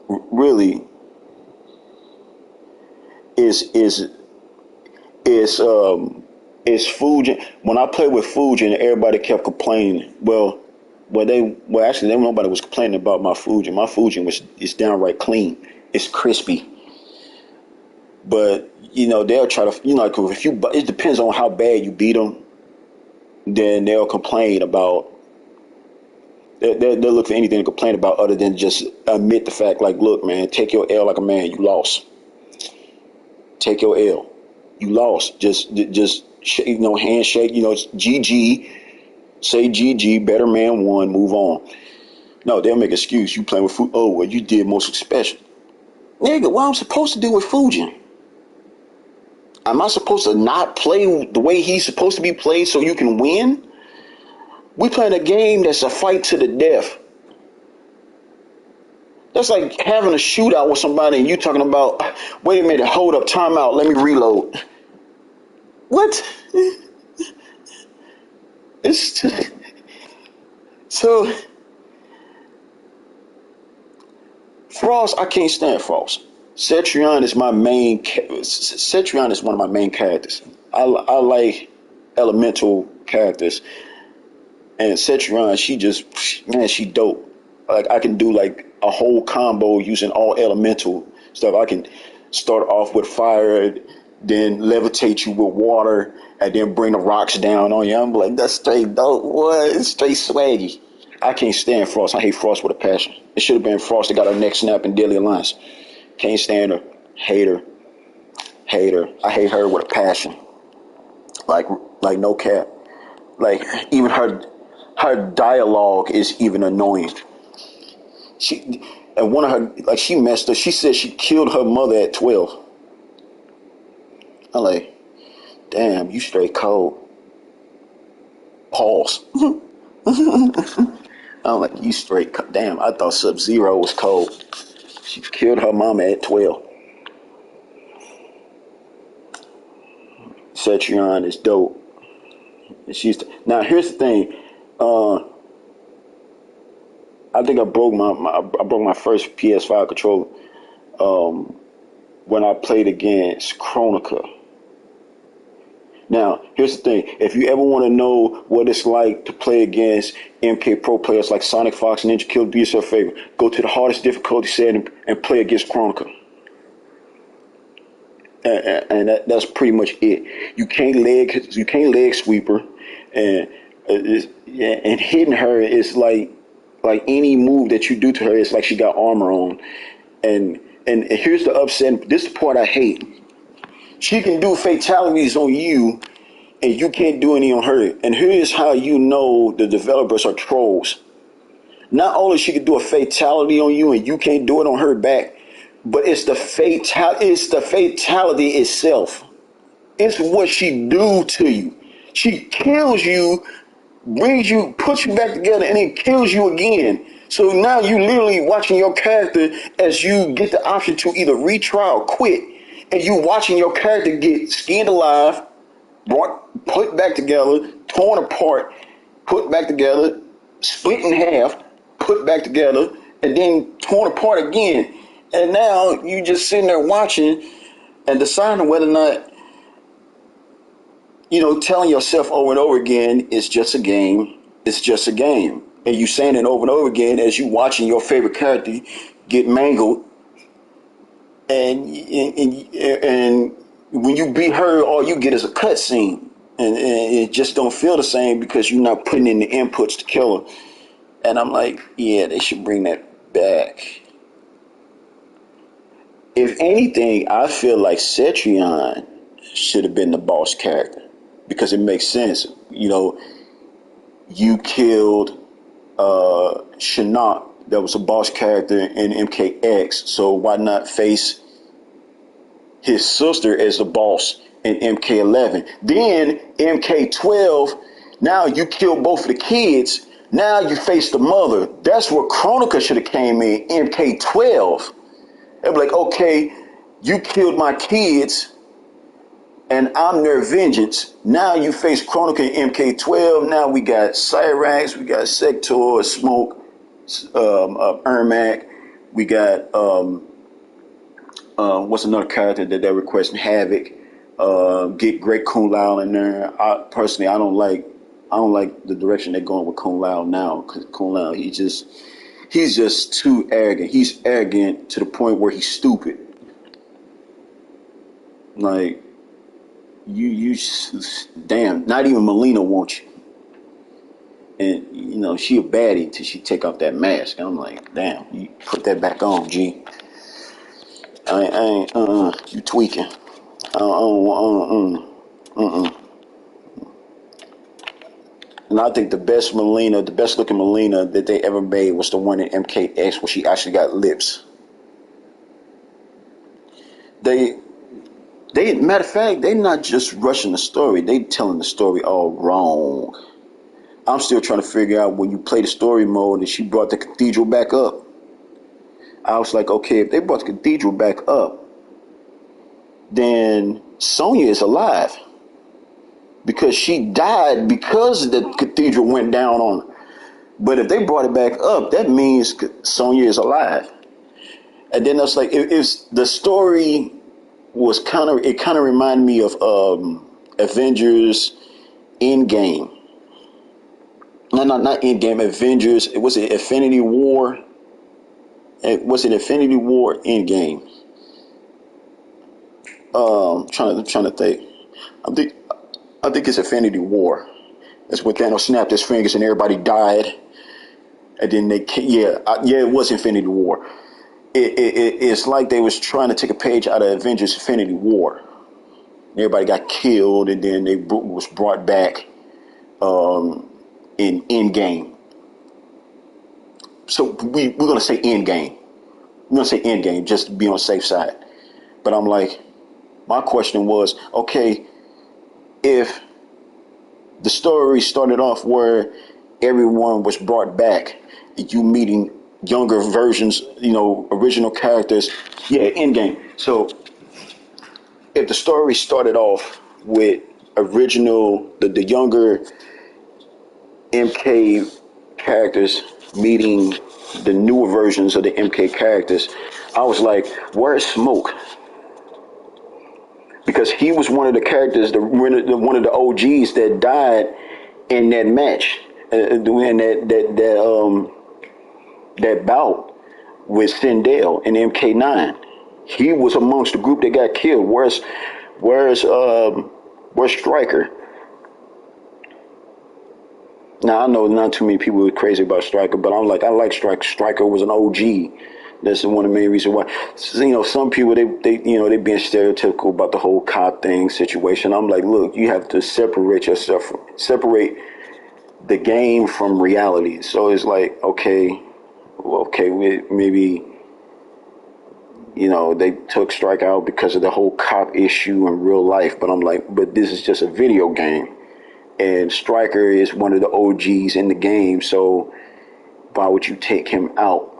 Really, is Fujin. When I played with Fujin, everybody kept complaining. Actually, nobody was complaining about my Fujin. My Fujin is downright clean. It's crispy. But they'll try to, it depends on how bad you beat them. Then they'll complain about. They'll look for anything to complain about other than just admit the fact. Like, look, man, take your L like a man. You lost. Take your L. You lost. Just handshake. It's GG. Say GG. Better man won. Move on. No, they'll make an excuse. You playing with Fujin. Oh, well, you did most special. Nigga, what I'm supposed to do with Fujin? Am I supposed to not play the way he's supposed to be played so you can win? We playing a game that's a fight to the death. That's like having a shootout with somebody and you talking about, wait a minute, hold up, time out, let me reload. What? It's just, so Frost, I can't stand Frost. Cetrion is one of my main characters. I like elemental characters. And Cetrion, she dope. Like, I can do like a whole combo using all elemental stuff. I can start off with fire, then levitate you with water, and then bring the rocks down on you. I'm like, that's straight dope. What? It's straight swaggy. I can't stand Frost. I hate Frost with a passion. It should have been Frost that got her neck snap in Deadly Alliance. Can't stand her. Hate her. Hate her. I hate her with a passion. Like like no cap. Like even her dialogue is even annoying. She and one of her like she messed up. She said she killed her mother at 12. I'm like, damn, you straight cold. Pause. I'm like, you straight cold. Damn, I thought Sub-Zero was cold. She killed her mama at 12. Cetrion is dope. And she's now. Here's the thing. I think I broke my first PS5 controller when I played against Chronica. Now, here's the thing. If you ever want to know what it's like to play against MK Pro players like Sonic Fox and Ninja Kill, do yourself a favor. Go to the hardest difficulty setting and play against Chronica. And that's pretty much it. You can't leg sweeper, and and hitting her is like any move that you do to her. It's like she got armor on, and here's the upset. This is the part I hate. She can do fatalities on you, and you can't do any on her. And here's how you know the developers are trolls. Not only she can do a fatality on you, and you can't do it on her back, but it's the fatality itself. It's what she do to you. She kills you, brings you, puts you back together, and then kills you again. So now you literally watching your character as you get the option to either retry or quit, and you watching your character get skinned alive, put back together, torn apart, put back together, split in half, put back together, and then torn apart again. And now you just sitting there watching and deciding whether or not, telling yourself over and over again, it's just a game. It's just a game. And you saying it over and over again as you watching your favorite character get mangled. And when you beat her, all you get is a cutscene. And it just don't feel the same because you're not putting in the inputs to kill her. And I'm like, yeah, they should bring that back. If anything, I feel like Cetrion should have been the boss character because it makes sense. You killed Shinnok, that was a boss character in MKX, so why not face his sister as the boss in MK11? Then MK12, now you kill both of the kids, now you face the mother. That's where Chronica should have came in, MK12. They'd be like, okay, you killed my kids, and I'm their vengeance. Now you face Chronica in MK12. Now we got Cyrax, we got Sector, Smoke, Ermac. We got what's another character that they're requesting? Havoc. Get Great Kung Lao in there. Personally, I don't like the direction they're going with Kung Lao now, because Kung Lao, he's just too arrogant. He's arrogant to the point where he's stupid. Like, you damn, not even Melina wants you. And, she a baddie till she take off that mask. And I'm like, damn, you put that back on, G. You tweaking. And I think the best looking Melina that they ever made was the one in MKX where she actually got lips. Matter of fact, they not just rushing the story, they telling the story all wrong. I'm still trying to figure out when you play the story mode and she brought the cathedral back up. I was like, okay, if they brought the cathedral back up, then Sonya is alive. Because she died because the cathedral went down on her. But if they brought it back up, that means Sonya is alive. And then I was like, if the story was kind of reminded me of Avengers Endgame. Not Endgame, Avengers. Was it Infinity War? Was it Infinity War Endgame? Trying to think. I think it's Infinity War. That's when Thanos snapped his fingers and everybody died. And then it was Infinity War. It's like they was trying to take a page out of Avengers Infinity War. Everybody got killed, and then they was brought back in Endgame. So we're gonna say Endgame. We're gonna say Endgame just to be on the safe side. But I'm like, my question was, okay, if the story started off where everyone was brought back, you meeting younger versions, original characters, yeah, Endgame. So if the story started off with the younger MK characters meeting the newer versions of the MK characters, I was like, where's Smoke? Because he was one of the characters, one of the OGs that died in that match, in that bout with Sindel and MK9. He was amongst the group that got killed. Where's Stryker? Now I know not too many people were crazy about Stryker, but I'm like, I like Stryker. Stryker was an OG. That's one of the main reasons why. Some people they being stereotypical about the whole cop thing situation. I'm like, look, you have to separate the game from reality. So it's like, okay, maybe they took Strike out because of the whole cop issue in real life. But I'm like, but this is just a video game. And Stryker is one of the OGs in the game, so why would you take him out?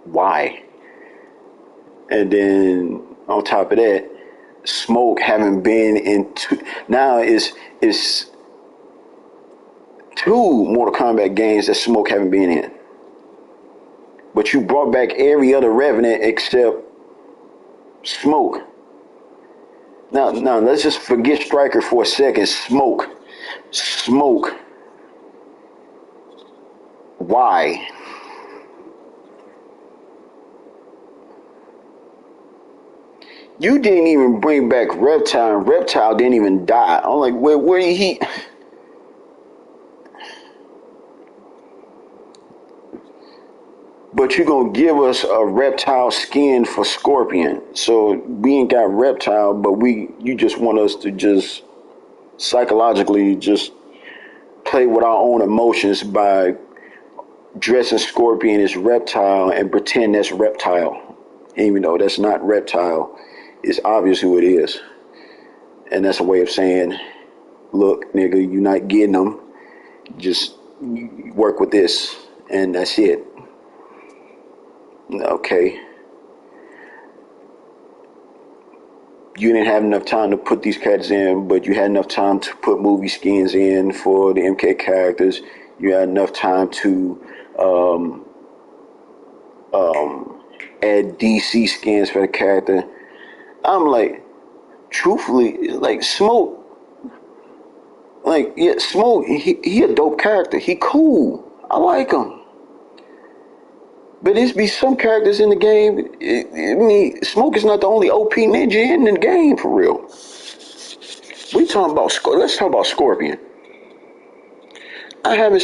Why? And then on top of that, Smoke having been in now is two Mortal Kombat games that Smoke haven't been in. But you brought back every other Revenant except Smoke. Now, let's just forget Stryker for a second. Smoke. Why? You didn't even bring back Reptile, and Reptile didn't even die. I'm like, where he? But you're gonna give us a Reptile skin for Scorpion. So we ain't got Reptile, but you just want us to just psychologically just play with our own emotions by dressing Scorpion as Reptile and pretend that's Reptile. Even though that's not Reptile, it's obvious who it is. And that's a way of saying, look, nigga, you're not getting them. Just work with this, and that's it. Okay. You didn't have enough time to put these characters in, but you had enough time to put movie skins in for the MK characters. You had enough time to add DC skins for the character. I'm like, truthfully, like Smoke, Smoke, he a dope character. He cool. I like him. But there's be some characters in the game. I mean, Smoke is not the only OP ninja in the game for real. Let's talk about Scorpion. I haven't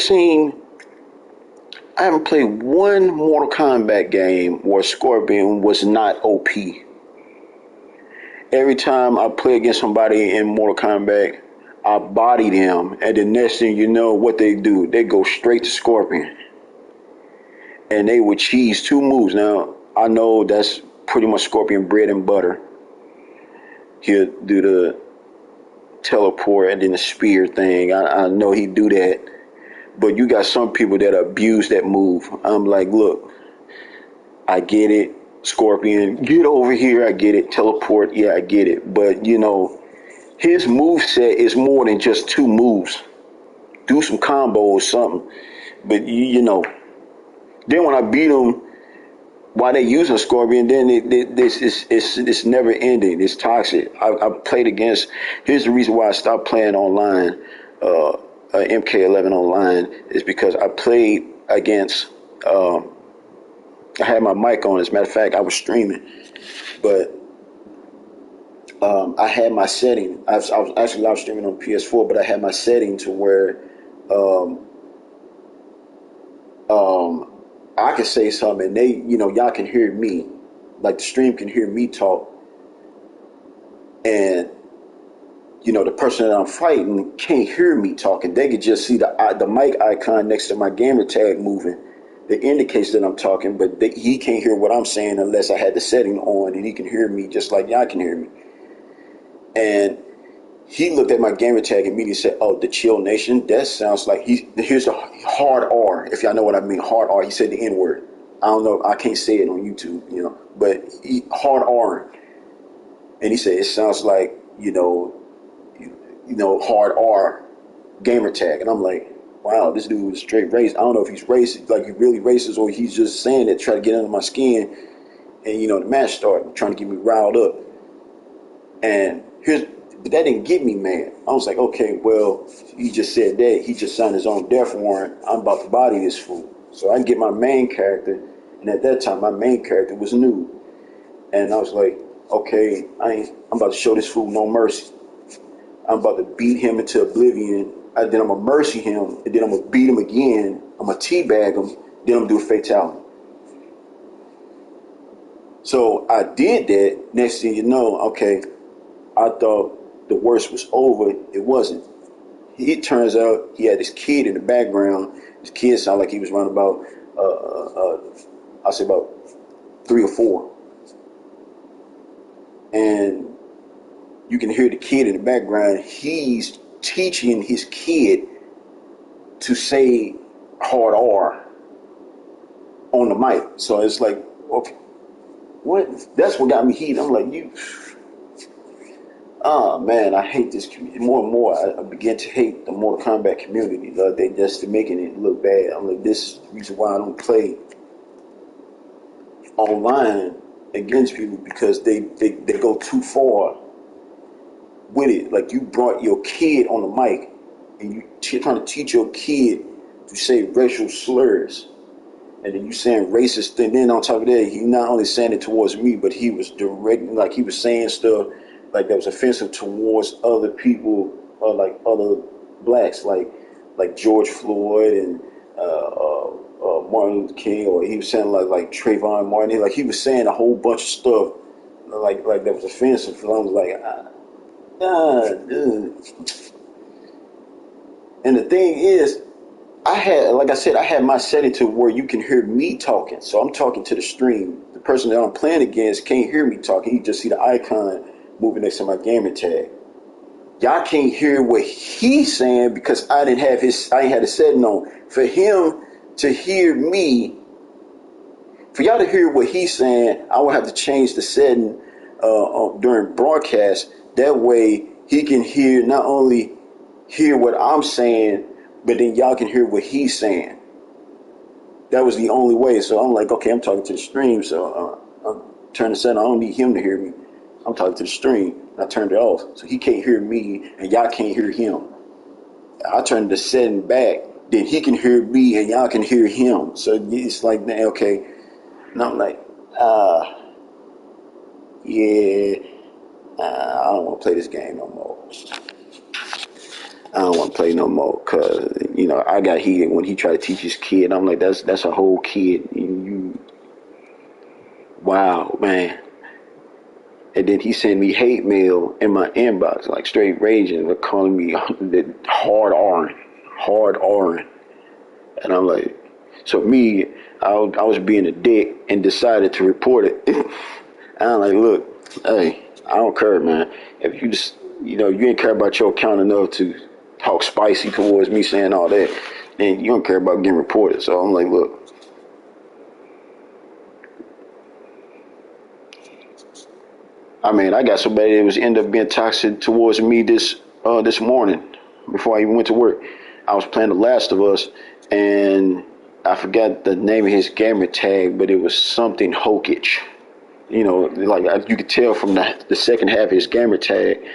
played one Mortal Kombat game where Scorpion was not OP. Every time I play against somebody in Mortal Kombat, I body them, and the next thing you know, what they do, they go straight to Scorpion. And they would cheese two moves. Now, I know that's pretty much Scorpion bread and butter. He'll do the teleport and then the spear thing. I know he'd do that. But you got some people that abuse that move. I'm like, look, I get it. Scorpion, get over here. I get it. Teleport, yeah, I get it. But, his move set is more than just two moves. Do some combo or something. But, then when I beat him, while they using Scorpion, then it's never ending. It's toxic. I played against. Here's the reason why I stopped playing online, MK11 online, is because I played against. I had my mic on. As a matter of fact, I was streaming, but I had my setting. I was actually live streaming on PS4, but I had my setting to where. I can say something and y'all can hear me, like the stream can hear me talk, and the person that I'm fighting can't hear me talking. They could just see the mic icon next to my gamer tag moving. That indicates that I'm talking, but he can't hear what I'm saying unless I had the setting on, and he can hear me just like y'all can hear me. And he looked at my gamer tag and immediately said, "Oh, the ChillNation. That sounds like here's a hard R, if y'all know what I mean. Hard R." He said the N word. I don't know. I can't say it on YouTube, but hard R. And he said it sounds like hard R gamer tag. And I'm like, wow, this dude was straight racist. I don't know if he's racist, like he's really racist, or he's just saying it to try to get under my skin. And the match started trying to get me riled up. And but that didn't get me mad. I was like, okay, well, he just said that. He just signed his own death warrant. I'm about to body this fool. So I can get my main character. And at that time, my main character was new. And I was like, okay, I'm about to show this fool no mercy. I'm about to beat him into oblivion. Then I'm going to mercy him. And then I'm going to beat him again. I'm going to teabag him. Then I'm going to do a fatality. So I did that. Next thing you know, okay, I thought the worst was over. It wasn't. It turns out he had this kid in the background. This kid sounded like he was around about, I'll say about 3 or 4. And you can hear the kid in the background. He's teaching his kid to say hard R on the mic. So it's like, okay, what? That's what got me heated. I'm like, oh man, I hate this community. More and more, I began to hate the Mortal Kombat community. They just making it look bad. I'm like, this is the reason why I don't play online against people, because they go too far with it. Like, you brought your kid on the mic and you're trying to teach your kid to say racial slurs, and then you saying racist thing. Then on top of that, he not only saying it towards me, but he was directing, like he was saying stuff like that was offensive towards other people, like other blacks, like George Floyd and Martin Luther King, or he was saying like Trayvon Martin. Like, he was saying a whole bunch of stuff like that was offensive. So I was like, dude. And the thing is, I had my setting to where you can hear me talking. So I'm talking to the stream. The person that I'm playing against can't hear me talking. He just see the icon moving next to my gamer tag. Y'all can't hear what he's saying because I ain't had the setting on. For him to hear me, for y'all to hear what he's saying, I will have to change the setting during broadcast. That way he can not only hear what I'm saying, but then y'all can hear what he's saying. That was the only way. So I'm like, okay, I'm talking to the stream, so I'll turn the setting. I don't need him to hear me. I'm talking to the stream, and I turned it off. So he can't hear me, and y'all can't hear him. I turned the setting back, then he can hear me, and y'all can hear him. So it's like, okay. And I'm like, yeah, I don't want to play this game no more. I don't want to play no more, because, I got heated when he tried to teach his kid. I'm like, that's a whole kid. Wow, man. And then he sent me hate mail in my inbox, like straight raging, like calling me hard R. And I'm like, so me, I was being a dick and decided to report it. And I'm like, look, hey, I don't care, man. If you just, you ain't care about your account enough to talk spicy towards me saying all that, then you don't care about getting reported. So I'm like, look, I mean, I got somebody that was ended up being toxic towards me this morning before I even went to work. I was playing The Last of Us, and I forgot the name of his gamer tag, but it was something Hokage. Like you could tell from the second half of his gamer tag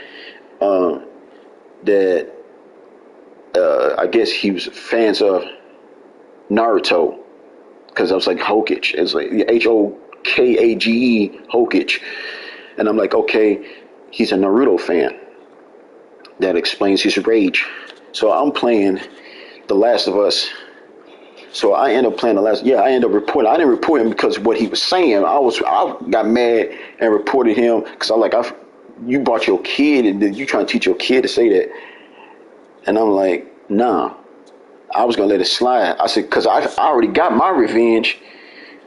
that I guess he was fans of Naruto, because I was like Hokage. It's like Hokage, Hokage. And I'm like, okay, he's a Naruto fan. That explains his rage. So I'm playing The Last of Us, So I ended up playing the last. Yeah, I ended up reporting. I didn't report him because of what he was saying. I got mad and reported him because you brought your kid and then you trying to teach your kid to say that, and I'm like, nah. I was gonna let it slide. I said because I already got my revenge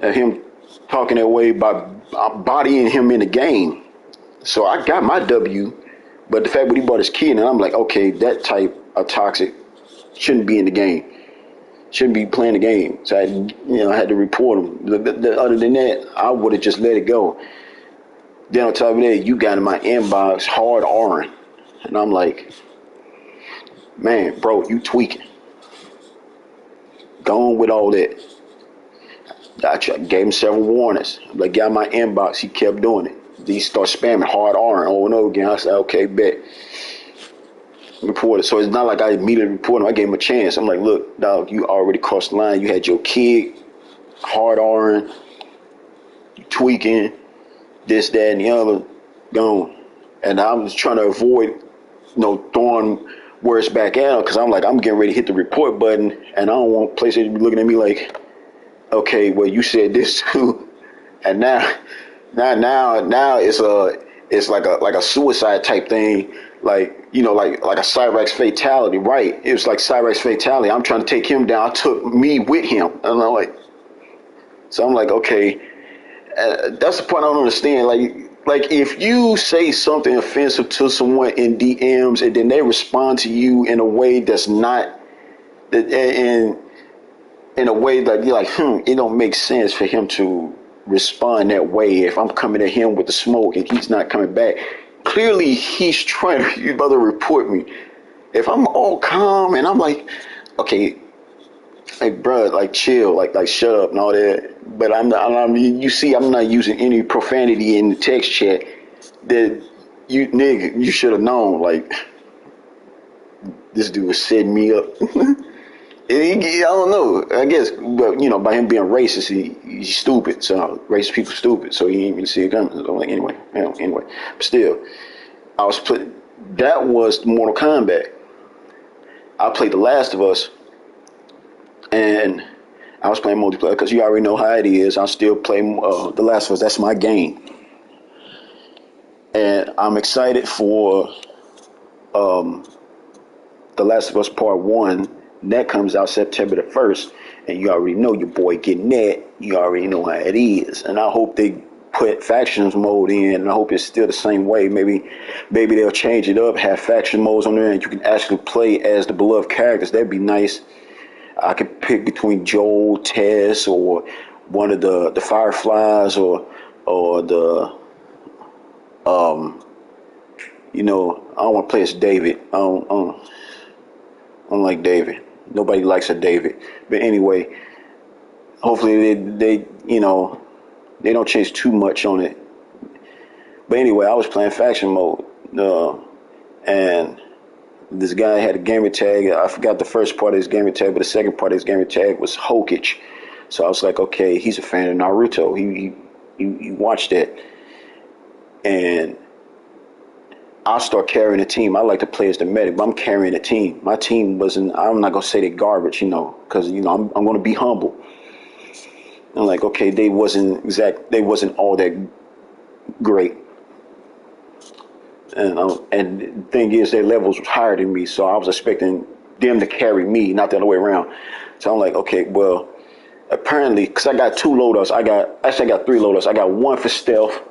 of him talking that way by bodying him in the game. So I got my W, but the fact that he brought his kid, and I'm like, okay, that type of toxic shouldn't be in the game. Shouldn't be playing the game. So I had to report him. Other than that, I would have just let it go. Then on top of that, you got in my inbox hard R'ing, and I'm like, man, bro, you tweaking. Go on with all that. I gave him several warnings. Like, got my inbox, he kept doing it. He started spamming hard R'ing over and over again. I said, okay, bet. Reported. So it's not like I immediately reported him. I gave him a chance. I'm like, look, dog, you already crossed the line. You had your kid hard R'ing, tweaking, this, that, and the other, gone. And I was trying to avoid, throwing words back at him because I'm like, I'm getting ready to hit the report button, and I don't want places to be looking at me like, okay, well, you said this too, and now it's like a suicide type thing, like a Cyrex fatality, right? It was like Cyrex fatality. I'm trying to take him down. I took me with him, and I'm like, so I'm like, okay, that's the part I don't understand. Like if you say something offensive to someone in DMs and then they respond to you in a way that's not that in a way that you're like, it don't make sense for him to respond that way if I'm coming at him with the smoke and he's not coming back. Clearly, he's trying to report me. If I'm all calm and I'm like, okay, hey, bro, like chill, like shut up and all that. But you see, I'm not using any profanity in the text chat. That you should have known. Like, this dude was setting me up. I don't know. I guess, but by him being racist, he's stupid. So racist people stupid. So he ain't even see it coming. So I'm like, anyway. But still, that was Mortal Kombat. I played The Last of Us, and I was playing multiplayer because you already know how it is. I still play The Last of Us. That's my game, and I'm excited for The Last of Us Part 1. That comes out September the 1st, and you already know your boy getting that. You already know how it is, and I hope they put factions mode in, and I hope it's still the same way. Maybe they'll change it up, have faction modes on there, and you can actually play as the beloved characters. That'd be nice. I could pick between Joel, Tess, or one of the Fireflies, or the I don't want to play as David. I don't like David. Nobody likes a David. But anyway, hopefully they don't change too much on it. But anyway, I was playing faction mode, and this guy had a gamer tag. I forgot the first part of his gamer tag, but the second part of his gamer tag was Hokage. So I was like, okay, he's a fan of Naruto. He watched that, and I'll start carrying a team. I like to play as the medic, but I'm carrying a team. My team wasn't. I'm not gonna say they're garbage, because I'm gonna be humble. I'm like, okay, they wasn't all that great, and the thing is, their levels was higher than me, so I was expecting them to carry me, not the other way around. So I'm like, okay, well, apparently, because I got two loadouts. I got three loadouts. I got one for stealth.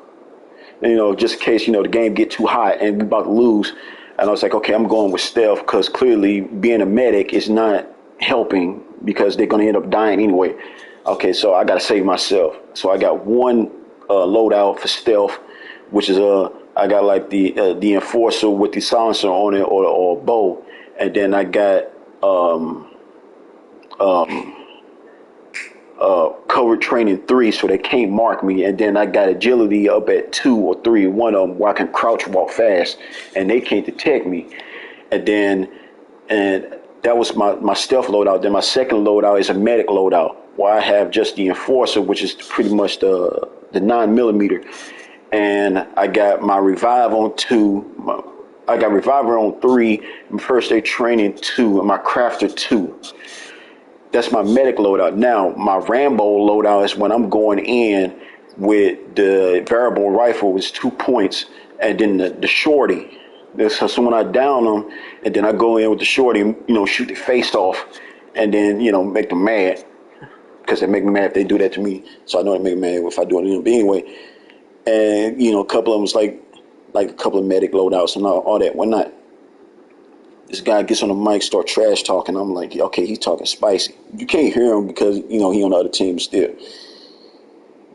Just in case, the game get too hot and we about to lose. And I was like, okay, I'm going with stealth because clearly being a medic is not helping because they're going to end up dying anyway. Okay, so I got to save myself. So I got one loadout for stealth, which is I got like the enforcer with the silencer on it or bow. And then I got covered training 3, so they can't mark me, and then I got agility up at 2 or 3, one of them where I can crouch walk fast and they can't detect me. And that was my stealth loadout. Then my second loadout is a medic loadout where I have just the enforcer, which is pretty much the 9mm, and I got my revive on 2. I got reviver on 3, my first aid training 2, and my crafter 2. That's my medic loadout. Now, my Rambo loadout is when I'm going in with the variable rifle, was 2 points, and then the shorty. So when I down them, and then I go in with the shorty, shoot the face off, and then, make them mad. Because they make me mad if they do that to me. So I know they make me mad if I do it to them. But anyway, and, a couple of them was like a couple of medic loadouts and all that. Why not? This guy gets on the mic, start trash talking. I'm like, okay, he's talking spicy. You can't hear him because, he on the other team still.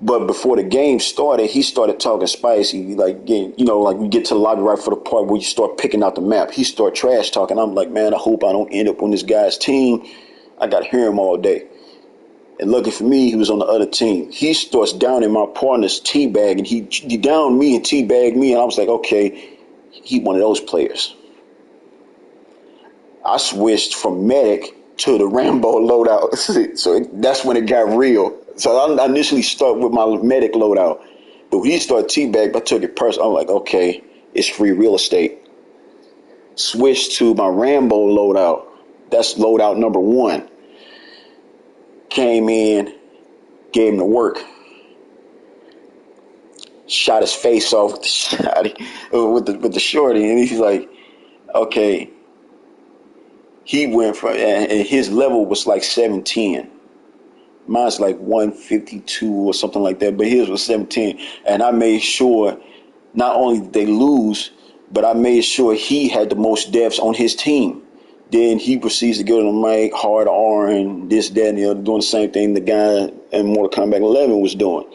But before the game started, he started talking spicy. Like, like we get to the lobby right for the part where you start picking out the map. He start trash talking. I'm like, man, I hope I don't end up on this guy's team. I got to hear him all day. And lucky for me, he was on the other team. He starts downing my partner's teabag, and he downed me and teabagged me. And I was like, okay, he one of those players. I switched from medic to the Rambo loadout. So that's when it got real. So I initially start with my medic loadout. But when he started teabag, I took it personal. I'm like, okay, it's free real estate. Switched to my Rambo loadout. That's loadout number 1. Came in, gave him the work. Shot his face off with the shotty, with the shorty. And he's like, okay. He went from, and his level was like 710. Mine's like 152 or something like that, but his was 17. And I made sure not only did they lose, but I made sure he had the most deaths on his team. Then he proceeds to get on the mic, hard R, and this, that, and the other, doing the same thing the guy in Mortal Kombat 11 was doing.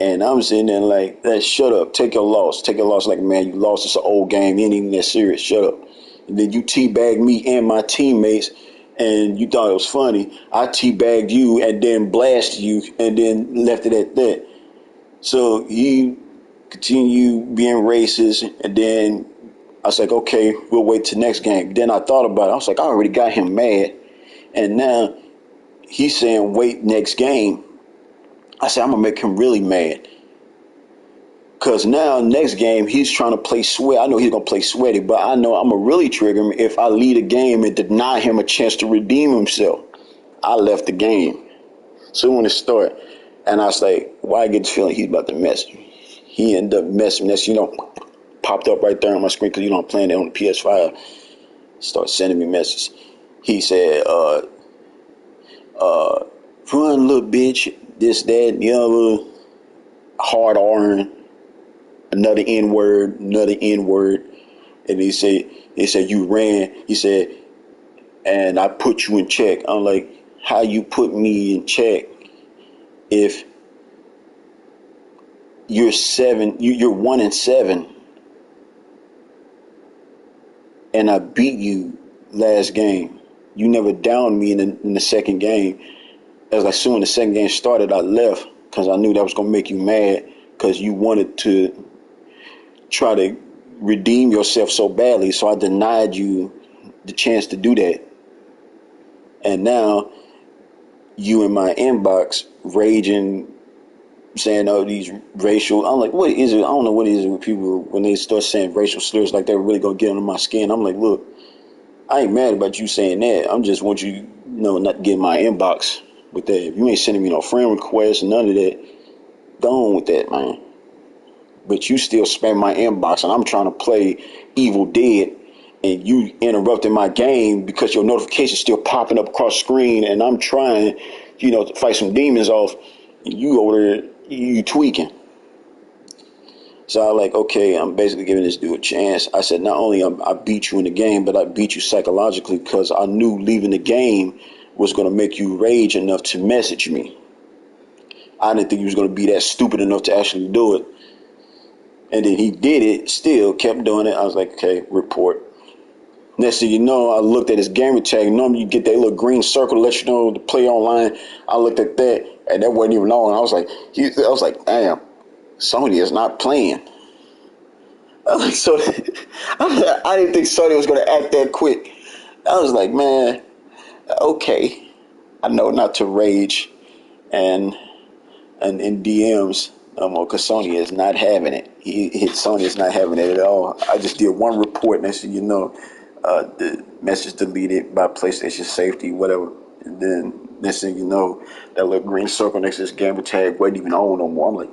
And I'm sitting there like, shut up, take your loss. Take your loss like, man, you lost, it's an old game, you ain't even that serious, shut up. And then you teabagged me and my teammates, and you thought it was funny. I teabagged you and then blasted you and then left it at that. So you continue being racist, and then I was like, okay, we'll wait till next game. Then I thought about it. I was like, I already got him mad. And now he's saying, wait, next game. I said, I'm going to make him really mad. Because now, next game, he's trying to play sweat. I know he's going to play sweaty, but I know I'm going to really trigger him if I lead a game and deny him a chance to redeem himself. I left the game. So when it started, and I was like, why I get the feeling he's about to mess me? He ended up messing me. That's, popped up right there on my screen because, I'm playing it on the PS5. Start sending me messages. He said, run, little bitch, this, that, and the other, hard R'ing. Another N-word, another N-word. And he said, you ran. He said, and I put you in check. I'm like, how you put me in check if you're 1-7, and I beat you last game. You never downed me in the second game. As soon as the second game started, I left because I knew that was going to make you mad because you wanted to try to redeem yourself so badly, so I denied you the chance to do that. And now you in my inbox raging, saying all these racial, I'm like, what is it? I don't know what it is with people when they start saying racial slurs like they're really gonna get under my skin. I'm like, look, I ain't mad about you saying that. I'm just want you, not to get in my inbox with that. If you ain't sending me no friend requests, none of that, go on with that, man. But you still spam my inbox, and I'm trying to play Evil Dead, and you interrupting my game because your notification's still popping up across the screen, and I'm trying, to fight some demons off, and you over there, you tweaking. So I like, okay, I'm basically giving this dude a chance. I said, not only I beat you in the game, but I beat you psychologically because I knew leaving the game was going to make you rage enough to message me. I didn't think you was going to be that stupid enough to actually do it. And then he did it, still kept doing it. I was like, okay, report. Next thing you know, I looked at his gamer tag. Normally you get that little green circle to let you know to play online. I looked at that, and that wasn't even on. I was like, damn, Sony is not playing. I was like, so I didn't think Sony was going to act that quick. I was like, man, okay, I know not to rage and in DMs. Because Sony is not having it. Sony is not having it at all. I just did one report, and so the message deleted by PlayStation safety, whatever. And then next thing you know, that little green circle next to this gamer tag wasn't even on no more. I'm like,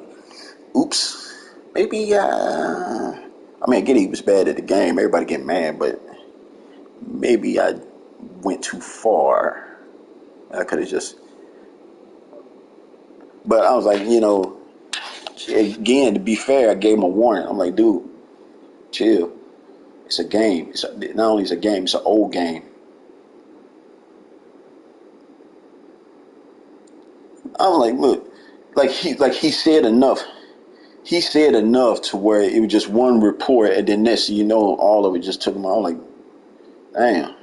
oops, maybe. I mean, I get he was bad at the game. Everybody get mad, but maybe I went too far. I could have just. But I was like, again, to be fair, I gave him a warning. I'm like, dude, chill. It's a game. Not only is it a game, it's an old game. I'm like, look, he said enough. He said enough to where it was just one report, and then next thing you know, all of it just took him out. I'm like, damn.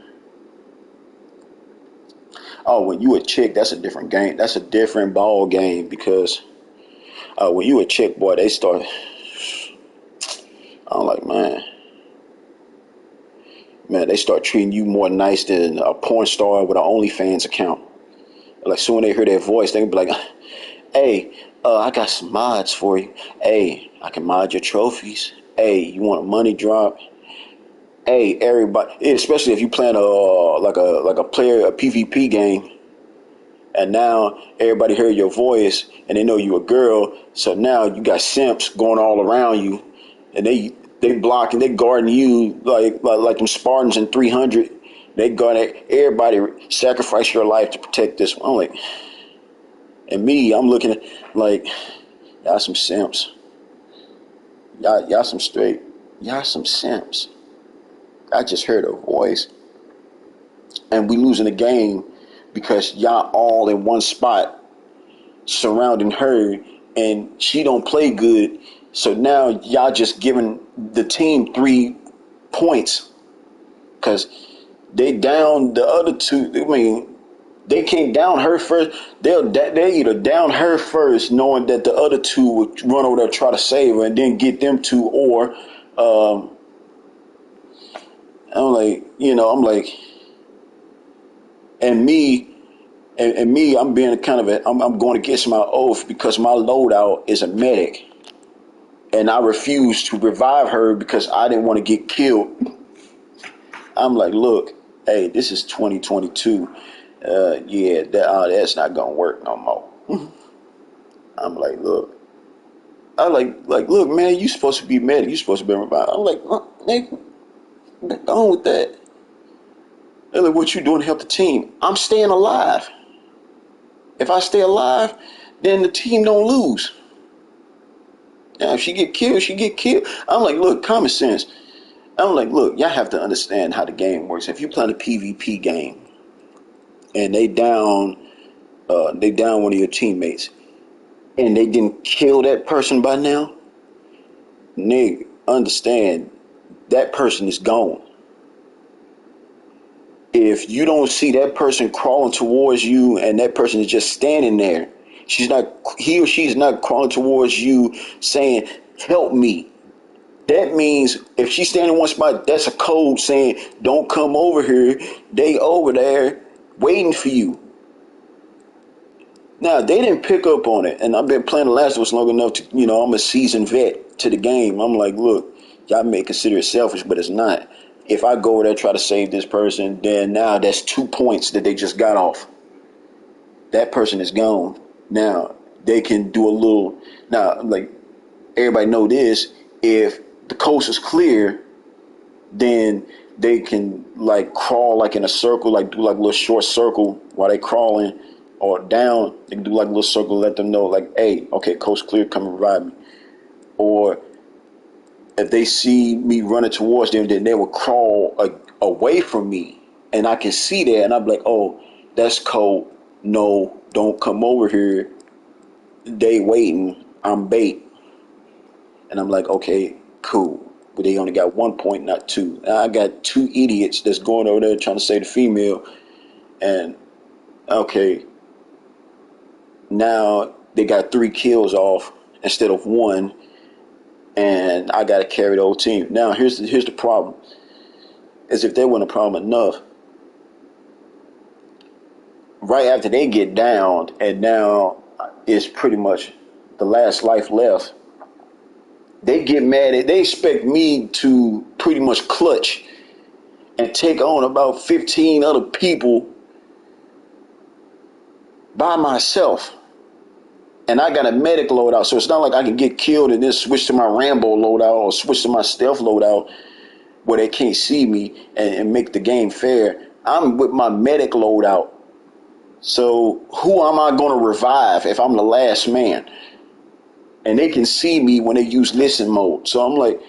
Oh, when you a chick, that's a different game. That's a different ball game because when you a chick, boy, they start. I'm like, man, they start treating you more nice than a porn star with an OnlyFans account. Like, soon when they hear their voice, they be like, hey, I got some mods for you. Hey, I can mod your trophies. Hey, you want a money drop? Hey, everybody, especially if you playing a player a PvP game, and now everybody heard your voice and they know you a girl. So now you got simps going all around you, and they blocking, they guarding you like them Spartans in 300. They guard everybody. Sacrifice your life to protect this one. I'm like, and me, I'm looking at like, y'all some simps. Y'all some straight. Y'all some simps. I just heard her voice, and we losing the game because y'all all in one spot surrounding her, and she don't play good. So now y'all just giving the team 3 points because they down the other two. I mean, they can't down her first. They either down her first, knowing that the other two would run over there try to save her, and then get them two, or I'm like, and me. And me, I'm being I'm going against my oath because my loadout is a medic, and I refused to revive her because I didn't want to get killed. I'm like, look, hey, this is 2022. That's not gonna work no more. I'm like, look, look, man, you supposed to be medic, you supposed to be revived. I'm like, nigga, go on with that. They're like, what you doing to help the team? I'm staying alive. If I stay alive, then the team don't lose. Now, if she get killed, she get killed. I'm like, look, common sense. I'm like, look, y'all have to understand how the game works. If you play a PvP game and they down one of your teammates, and they didn't kill that person by now, nigga, understand that person is gone. If you don't see that person crawling towards you and that person is just standing there, he or she's not crawling towards you saying, help me. That means if she's standing in one spot, that's a code saying, don't come over here. They over there waiting for you. Now, they didn't pick up on it, and I've been playing The Last of Us long enough to, I'm a seasoned vet to the game. I'm like, look, y'all may consider it selfish, but it's not. If I go over there and try to save this person, then now that's 2 points that they just got off. That person is gone. Now, they can do a little, now, like, everybody know this, if the coast is clear, then they can, like, crawl, like, in a circle, like, do, like, a little short circle while they crawling, or down, they can do like a little circle, let them know, like, hey, okay, coast clear, come and revive me. Or if they see me running towards them, then they will crawl away from me, and I can see that, and I'm like, oh, that's cold. No, don't come over here. They waiting. I'm bait. And I'm like, okay, cool. But they only got 1 point, not 2. Now I got 2 idiots that's going over there trying to save the female, and okay. Now they got 3 kills off instead of 1, and I got to carry the whole team. Now here's the problem: is if there wasn't a problem enough, right after they get downed, and now it's pretty much the last life left, they get mad. They expect me to pretty much clutch and take on about 15 other people by myself. And I got a medic loadout, so it's not like I can get killed and then switch to my Rambo loadout or switch to my stealth loadout where they can't see me and make the game fair. I'm with my medic loadout. So who am I going to revive if I'm the last man? And they can see me when they use listen mode. So I'm like,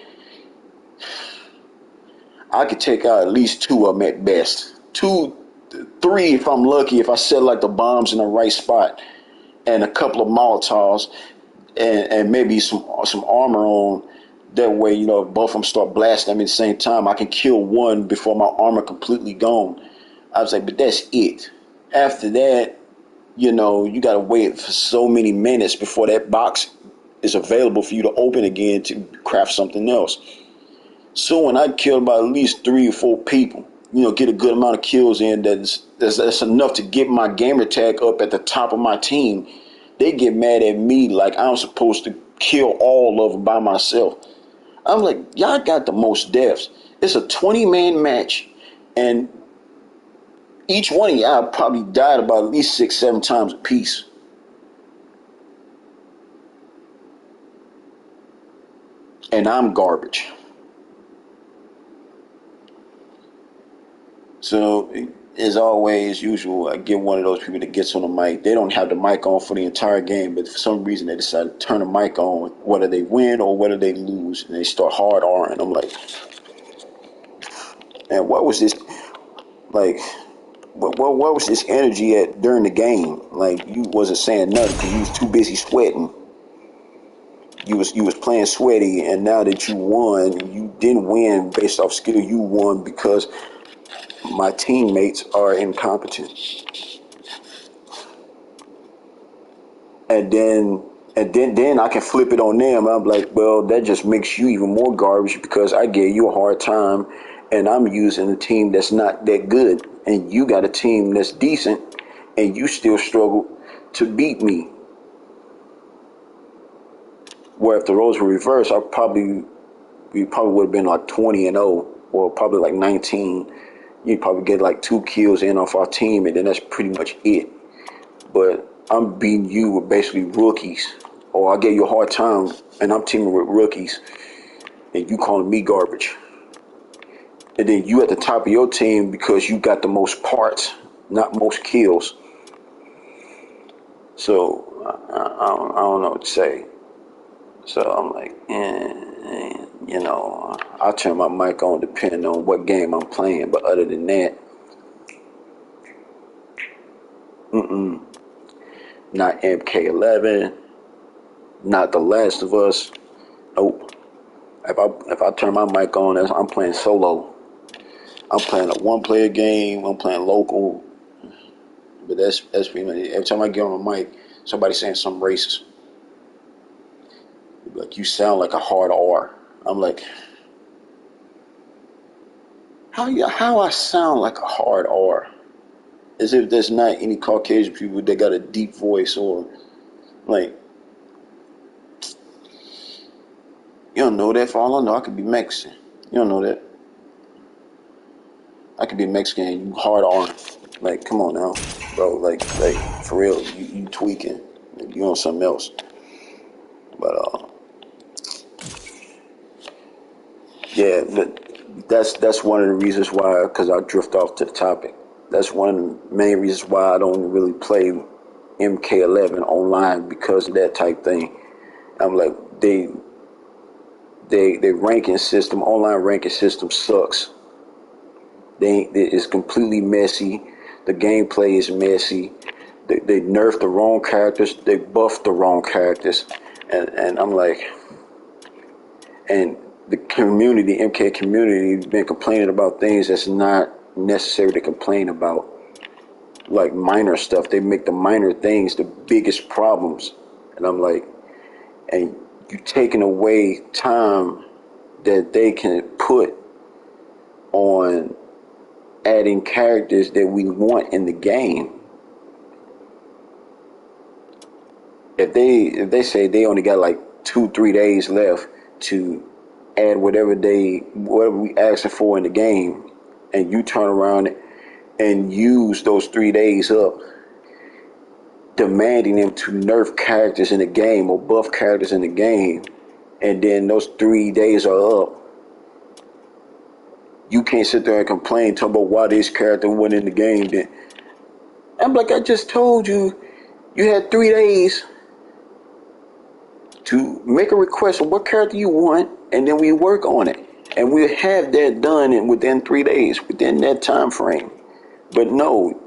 I could take out at least two of them at best. Two, three if I'm lucky, if I set like the bombs in the right spot. And a couple of Molotovs and maybe some armor on. That way, you know, if both of them start blasting at me at the same time, I can kill one before my armor completely gone. I was like, but that's it. After that, you know, you got to wait for so many minutes before that box is available for you to open again to craft something else. So when I killed about at least 3 or 4 people, you know, get a good amount of kills in, that's enough to get my gamer tag up at the top of my team. They get mad at me like I'm supposed to kill all of them by myself. I'm like, y'all got the most deaths. It's a 20-man match, and each one of y'all probably died about at least 6-7 times apiece. And I'm garbage. So, as always, usual, I get one of those people that gets on the mic. They don't have the mic on for the entire game, but for some reason they decide to turn the mic on, whether they win or whether they lose, and they start hard R'ing. I'm like, man, what was this? Like, what was this energy at during the game? Like, you wasn't saying nothing because you was too busy sweating. You was playing sweaty, and now that you won, you didn't win based off skill. You won because my teammates are incompetent. And then I can flip it on them. I'm like, well, that just makes you even more garbage because I gave you a hard time, and I'm using a team that's not that good, and you got a team that's decent, and you still struggle to beat me. Where if the roles were reversed, we probably would have been like 20-0, or probably like 19. You'd probably get like 2 kills in off our team, and then that's pretty much it. But I'm beating you with basically rookies, or I gave you a hard time, and I'm teaming with rookies, and you calling me garbage. And then you at the top of your team because you got the most parts, not most kills. So I don't know what to say. So I'm like, you know, I'll turn my mic on depending on what game I'm playing. But other than that, not MK11, not The Last of Us. Nope. If I turn my mic on, I'm playing solo. I'm playing a 1-player game. I'm playing local. But that's pretty much it. Every time I get on my mic, somebody saying something racist. Like, you sound like a hard R. I'm like, how I sound like a hard R? As if there's not any Caucasian people that got a deep voice, or like, you don't know that. For all I know, I could be Mexican. You don't know that. I could be Mexican and you hard R. Like, come on now, bro. Like for real, you tweaking. Like, you on something else. But yeah, that's one of the reasons why, because I drift off to the topic. That's one of the main reasons why I don't really play MK11 online, because of that type thing. I'm like, they ranking system, online ranking system sucks. It's completely messy. The gameplay is messy. They nerfed the wrong characters. They buffed the wrong characters, and I'm like, and the community, MK community, been complaining about things that's not necessary to complain about, like minor stuff. They make the minor things the biggest problems, and I'm like, and you taking away time that they can put on adding characters that we want in the game. If they say they only got like 2-3 days left to add whatever we asking for in the game, and you turn around and use those 3 days up, demanding them to nerf characters in the game or buff characters in the game, and then those 3 days are up. You can't sit there and complain, talk about why this character went in the game. Then I'm like, I just told you, you had 3 days to make a request of what character you want, and then we work on it, and we have that done within 3 days, within that time frame. But no,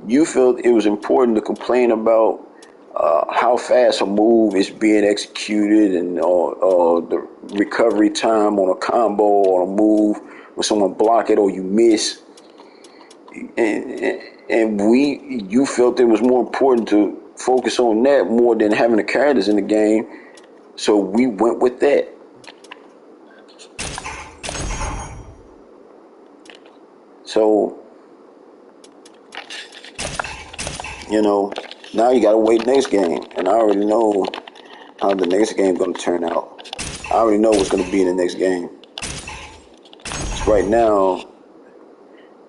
you felt it was important to complain about how fast a move is being executed, and the recovery time on a combo or a move when someone block it or you miss. And you felt it was more important to focus on that more than having the characters in the game. So we went with that. So, now you gotta wait next game. And I already know how the next game gonna turn out. I already know what's gonna be in the next game. So right now,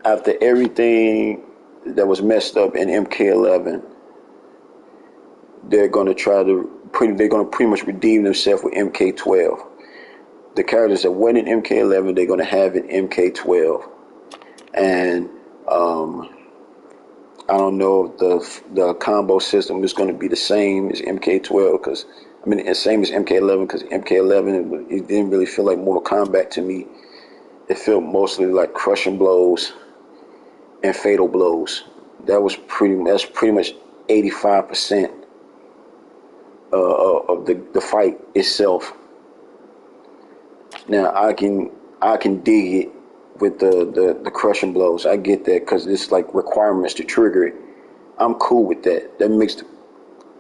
after everything that was messed up in MK11, they're gonna pretty much redeem themselves with MK12. The characters that went in MK11, they're gonna have in MK12. And I don't know if the combo system is going to be the same as MK12, the same as MK11, because MK11, it didn't really feel like Mortal Kombat to me. It felt mostly like crushing blows and fatal blows. That's pretty much 85% of the fight itself. Now I can dig it with the crushing blows. I get that, because it's like requirements to trigger it. I'm cool with that. That makes the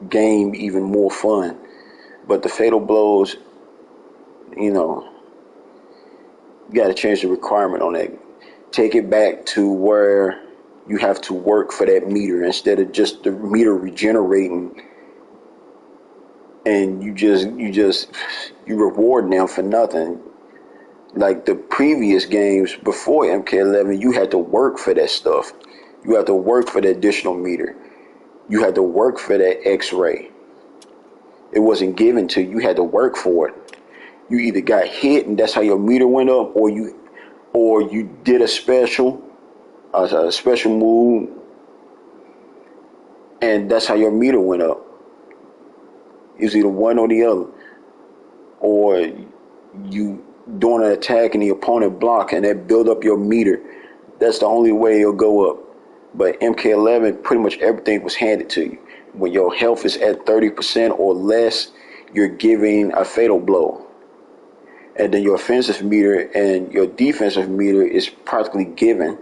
game even more fun. But the fatal blows, you got to change the requirement on that. Take it back to where you have to work for that meter instead of just the meter regenerating, and you reward them for nothing. Like the previous games before MK11, you had to work for that stuff. You had to work for the additional meter. You had to work for that X-ray. It wasn't given to you. You had to work for it. You either got hit and that's how your meter went up, or you did a special move, and that's how your meter went up. It was either one or the other. Or you doing an attack and the opponent block, and that build up your meter. That's the only way it'll go up. But MK11, pretty much everything was handed to you. When your health is at 30% or less, you're giving a fatal blow. And then your offensive meter and your defensive meter is practically given.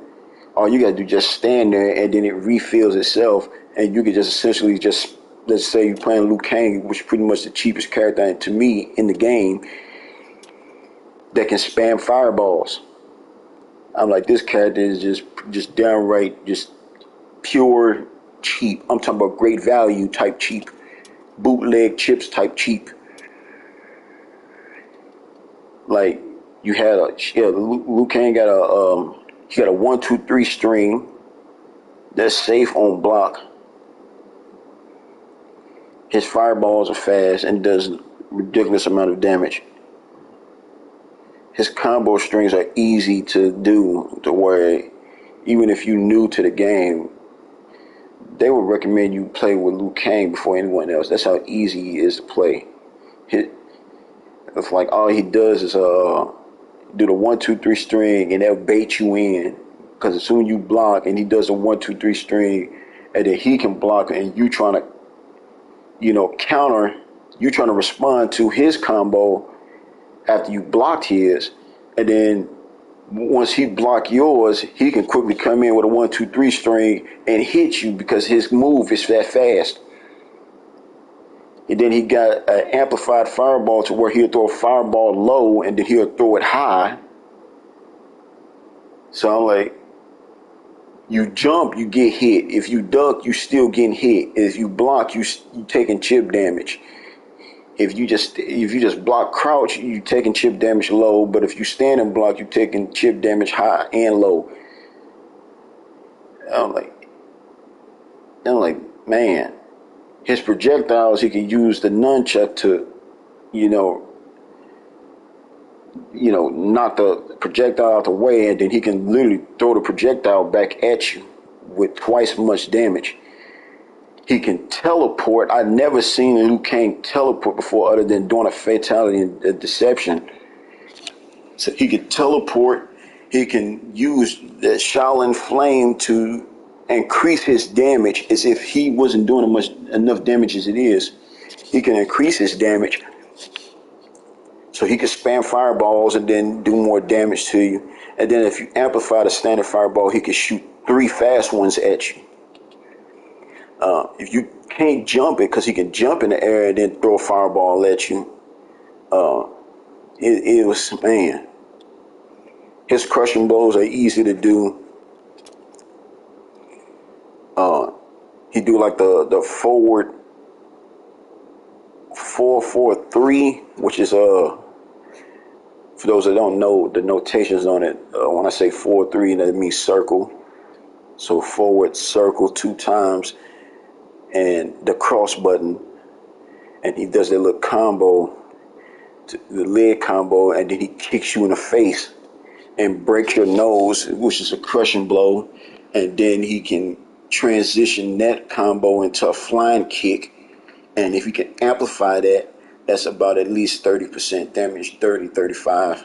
All you gotta do is just stand there, and then it refills itself, and you can just essentially just, let's say you're playing Liu Kang, which is pretty much the cheapest character to me in the game, that can spam fireballs. I'm like, this character is just downright, just pure cheap. I'm talking about great value type cheap, bootleg chips type cheap. Like, you had Liu Kang got he got a 1-2-3 string that's safe on block. His fireballs are fast and does ridiculous amount of damage. His combo strings are easy to do, to where even if you're new to the game, they would recommend you play with Liu Kang before anyone else. That's how easy he is to play. It's like all he does is do the 1-2-3 string, and they'll bait you in, because as soon as you block and he does a 1-2-3 string, and then he can block, and you trying to counter, you trying to respond to his combo after you blocked his, and then once he block yours, he can quickly come in with a 1-2-3 string and hit you, because his move is that fast. And then he got an amplified fireball to where he'll throw a fireball low and then he'll throw it high. So I'm like, you jump, you get hit. If you duck, you still getting hit. If you block, you taking chip damage. If you just block crouch, you taking chip damage low. But if you stand and block, you taking chip damage high and low. I'm like, man. his projectiles, he can use the nunchuck to, you know, knock the projectile out the way, and then he can literally throw the projectile back at you with twice as much damage. He can teleport. I've never seen Liu Kang teleport before, other than doing a fatality and a deception. So he can teleport. He can use the Shaolin Flame to increase his damage, as if he wasn't doing enough damage as it is. He can increase his damage, so he can spam fireballs and then do more damage to you. And then if you amplify the standard fireball, he can shoot 3 fast ones at you. If you can't jump it, because he can jump in the air and then throw a fireball at you, it was, man. His crushing blows are easy to do. He do like the forward 4-4-3, which is for those that don't know the notations on it. When I say 4-3, that means circle. So forward circle 2 times, and the cross button, and he does that little combo, the leg combo, and then he kicks you in the face and breaks your nose, which is a crushing blow, and then he can transition that combo into a flying kick, and if you can amplify that, that's about at least 30% damage, 30, 35.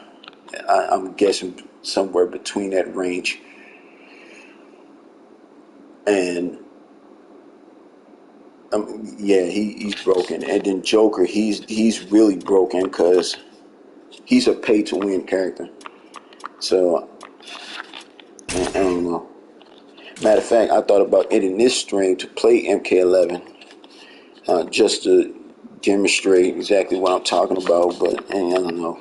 I'm guessing somewhere between that range. And yeah, he's broken. And then Joker, he's really broken because he's a pay-to-win character. So I don't know. Matter of fact, I thought about ending this stream to play MK11, just to demonstrate exactly what I'm talking about. But I don't know.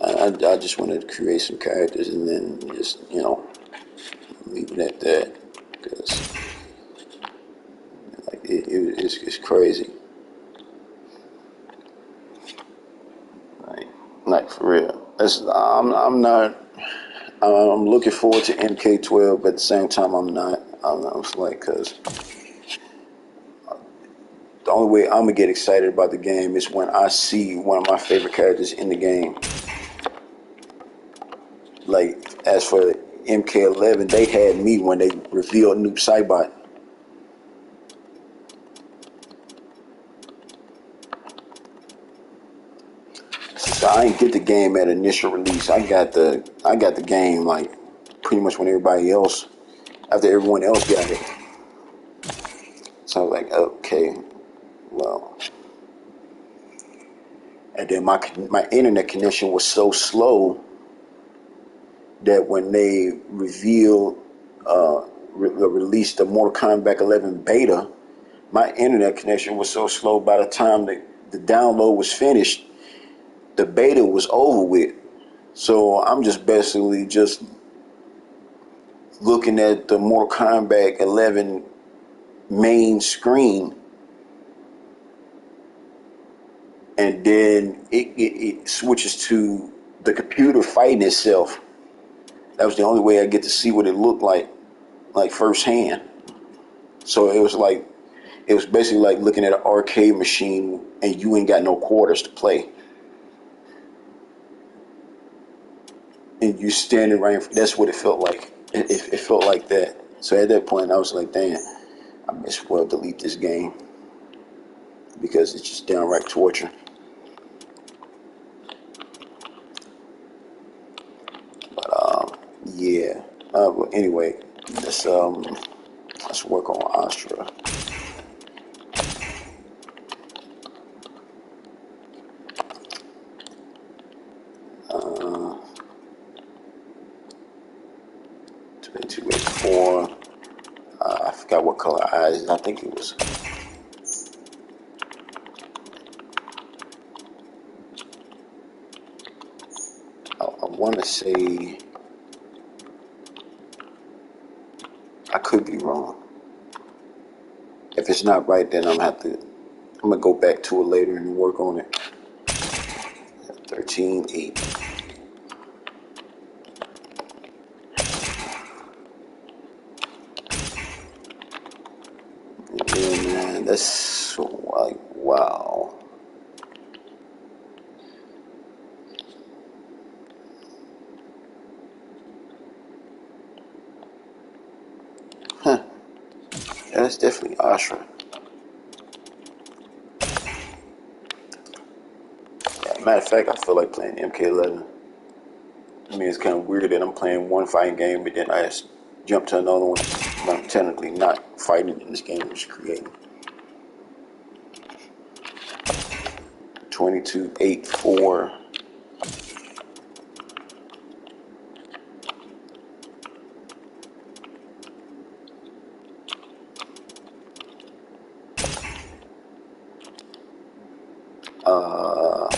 I just wanted to create some characters and then just, leave it at that, because like it's crazy. Like for real. I'm not. I'm looking forward to MK12, but at the same time, I'm not. I'm just like, because the only way I'm gonna get excited about the game is when I see one of my favorite characters in the game. Like, as for MK11, they had me when they revealed Noob Saibot. So I didn't get the game at initial release. I got the game like pretty much when everybody else, after everyone else got it. So I was like, okay, well. And then my internet connection was so slow that when they revealed, released the Mortal Kombat 11 beta, my internet connection was so slow by the time the download was finished, the beta was over with. So I'm just basically just looking at the Mortal Kombat 11 main screen, and then it switches to the computer fighting itself. That was the only way I get to see what it looked like firsthand. So it was basically like looking at an arcade machine and you ain't got no quarters to play. And you standing right in front. That's what it felt like. It felt like that. So at that point, I was like, damn, I may as well delete this game, because it's just downright torture. But yeah. But anyway, let's work on Astra. Uh, 2284. I forgot what color eyes. I think it was. I want to say. I could be wrong. If it's not right, then I'm gonna go back to it later and work on it. 13-8. Yeah, man, That's like, wow. Huh. Yeah, that's definitely Ashra. Yeah, matter of fact, I feel like playing MK11. I mean, it's kind of weird that I'm playing one fighting game, but then I just jump to another one. I'm technically not fighting in this game, I'm just creating. 2284. Nah,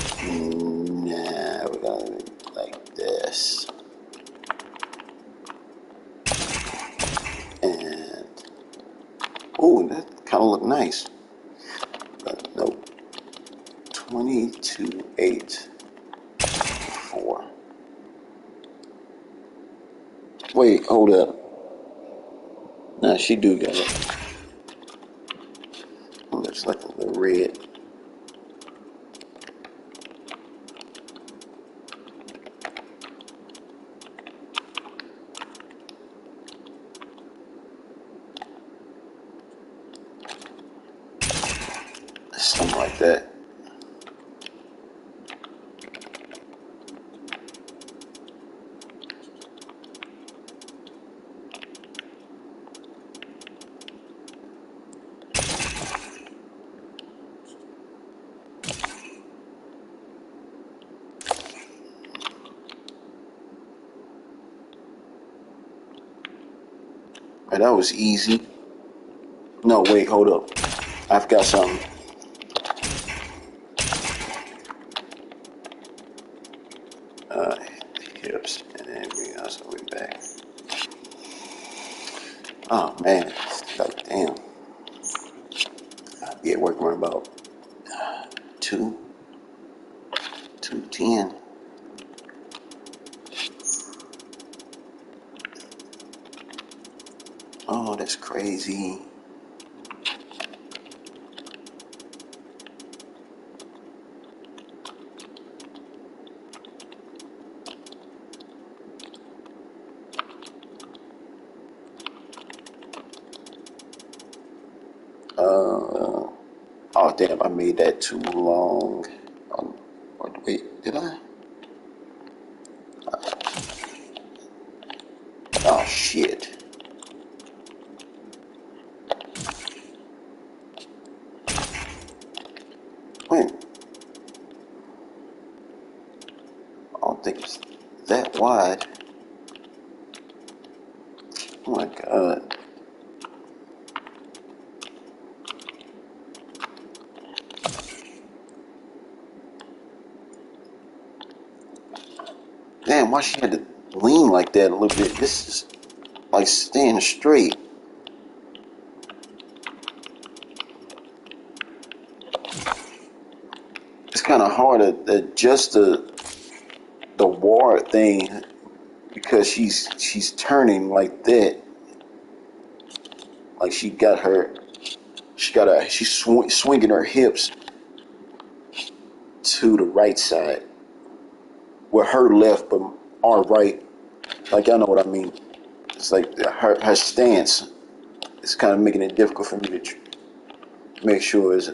we're gonna do it like this. And, oh, that kind of look nice. But nope. 2284. Wait, hold up. Nah, she do got it. Oh, looks like a little red. Something like that. And that was easy. No, wait, hold up. I forgot something. Hips, and then bring us all the way back. Oh man, like damn. I'll be at work around about 2:10. Oh, that's crazy. Oh damn, I made that too long. Wait, did I? Oh shit. Wait, I don't think it's that wide. Oh my god. Damn, why she had to lean like that a little bit? This is like staying straight. It's kind of hard to adjust the ward thing because she's turning like that. Like she's swinging her hips to the right side with her left, but our right. Like y'all know what I mean. It's like her stance is kind of making it difficult for me to make sure it's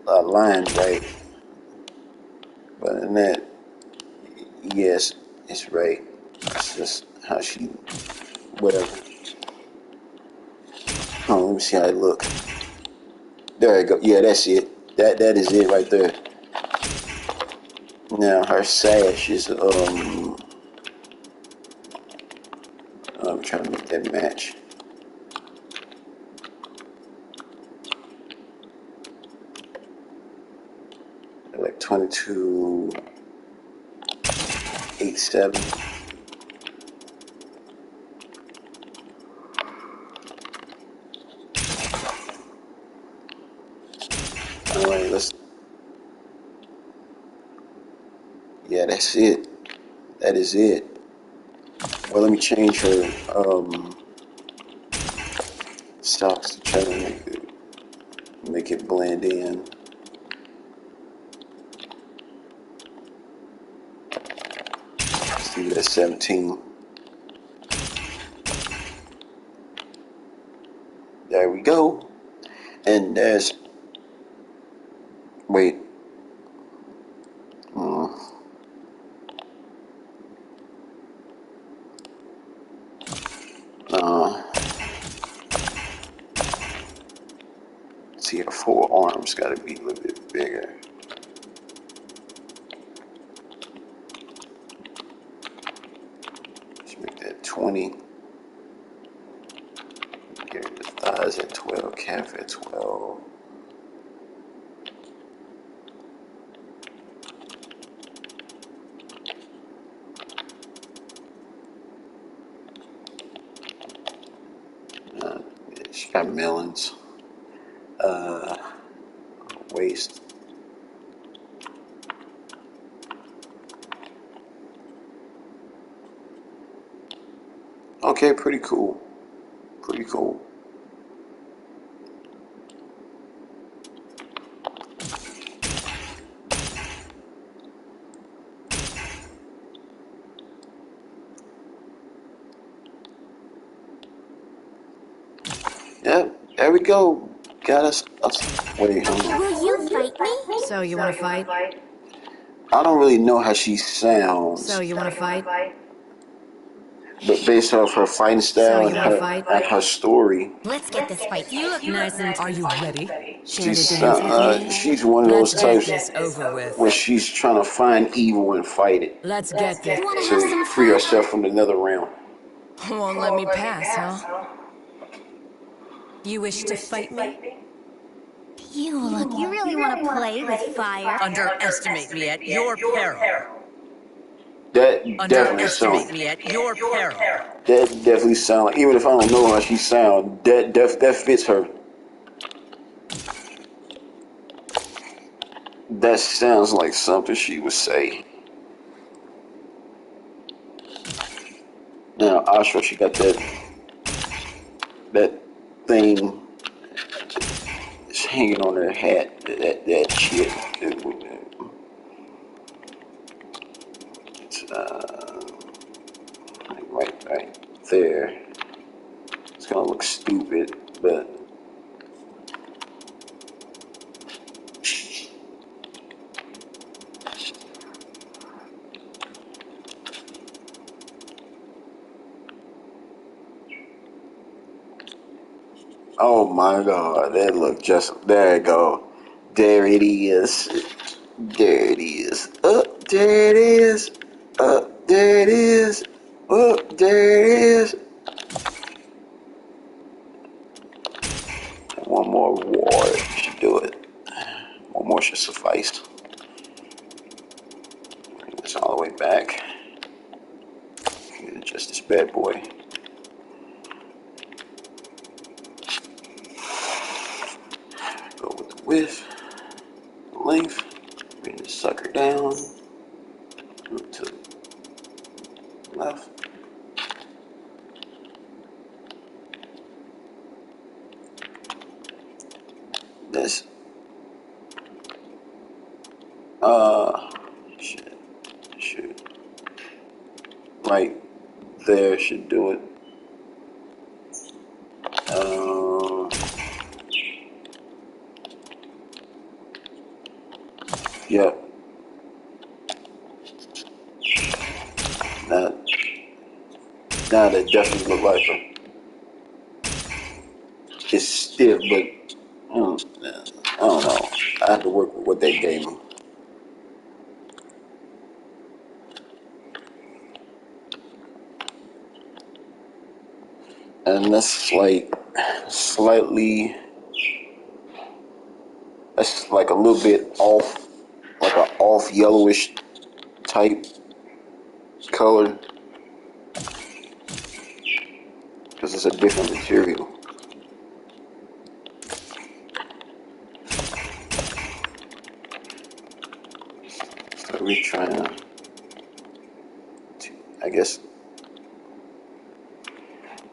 aligned right. But in that, yes, it's right. It's just how she, whatever. Oh, let me see how it look. There you go. Yeah, that's it. That is it right there. Now her sash is I'm trying to make that match. Like 2287. All right, yeah, that's it. That is it. Well, let me change her socks to try to make it. Make it blend in. Let's leave it at 17. There we go. And there's, wait. See, her forearms got to be a little bit bigger. Let's make that 20. Get the thighs at 12, calf at 12. She got melons. Waist. Okay, pretty cool. Pretty cool. Yep, there we go. Got us. Wait, hold on. Will you fight me? So you want to fight? I don't really know how she sounds. So you want to fight? But based off her fighting style and her story, Let's get this fight. You look nice and... Are you ready? she's one of those types This over with. where she's trying to find evil and fight it Let's get this. You want to have to some free fun? herself from another realm. Won't let me pass, huh? You wish to fight me? You really want to play with fire? Underestimate me at your peril. That definitely Underestimate sounds. me at your peril. That definitely sounds. Like, even if I don't know how she sounds, that fits her. That sounds like something she would say. Now, Ashra, she got that thing that's hanging on her hat. That shit. It's right there. It's gonna look stupid, but. Oh my God, that look just, there you go. There it is. There it is. Up, there it is. Up, there it is. Up, there it is. One more water should do it. One more should suffice. Bring this all the way back. Adjust this bad boy. Go with the width, the length. Bring this sucker down. Move to the left. This. Shoot. Right there should do it. Yep. Now that definitely look like her. It's stiff, but I don't know. I have to work with what they gave me. And that's like slightly, that's like a little bit off, like an off yellowish type color, because it's a different material. So we're trying to, I guess,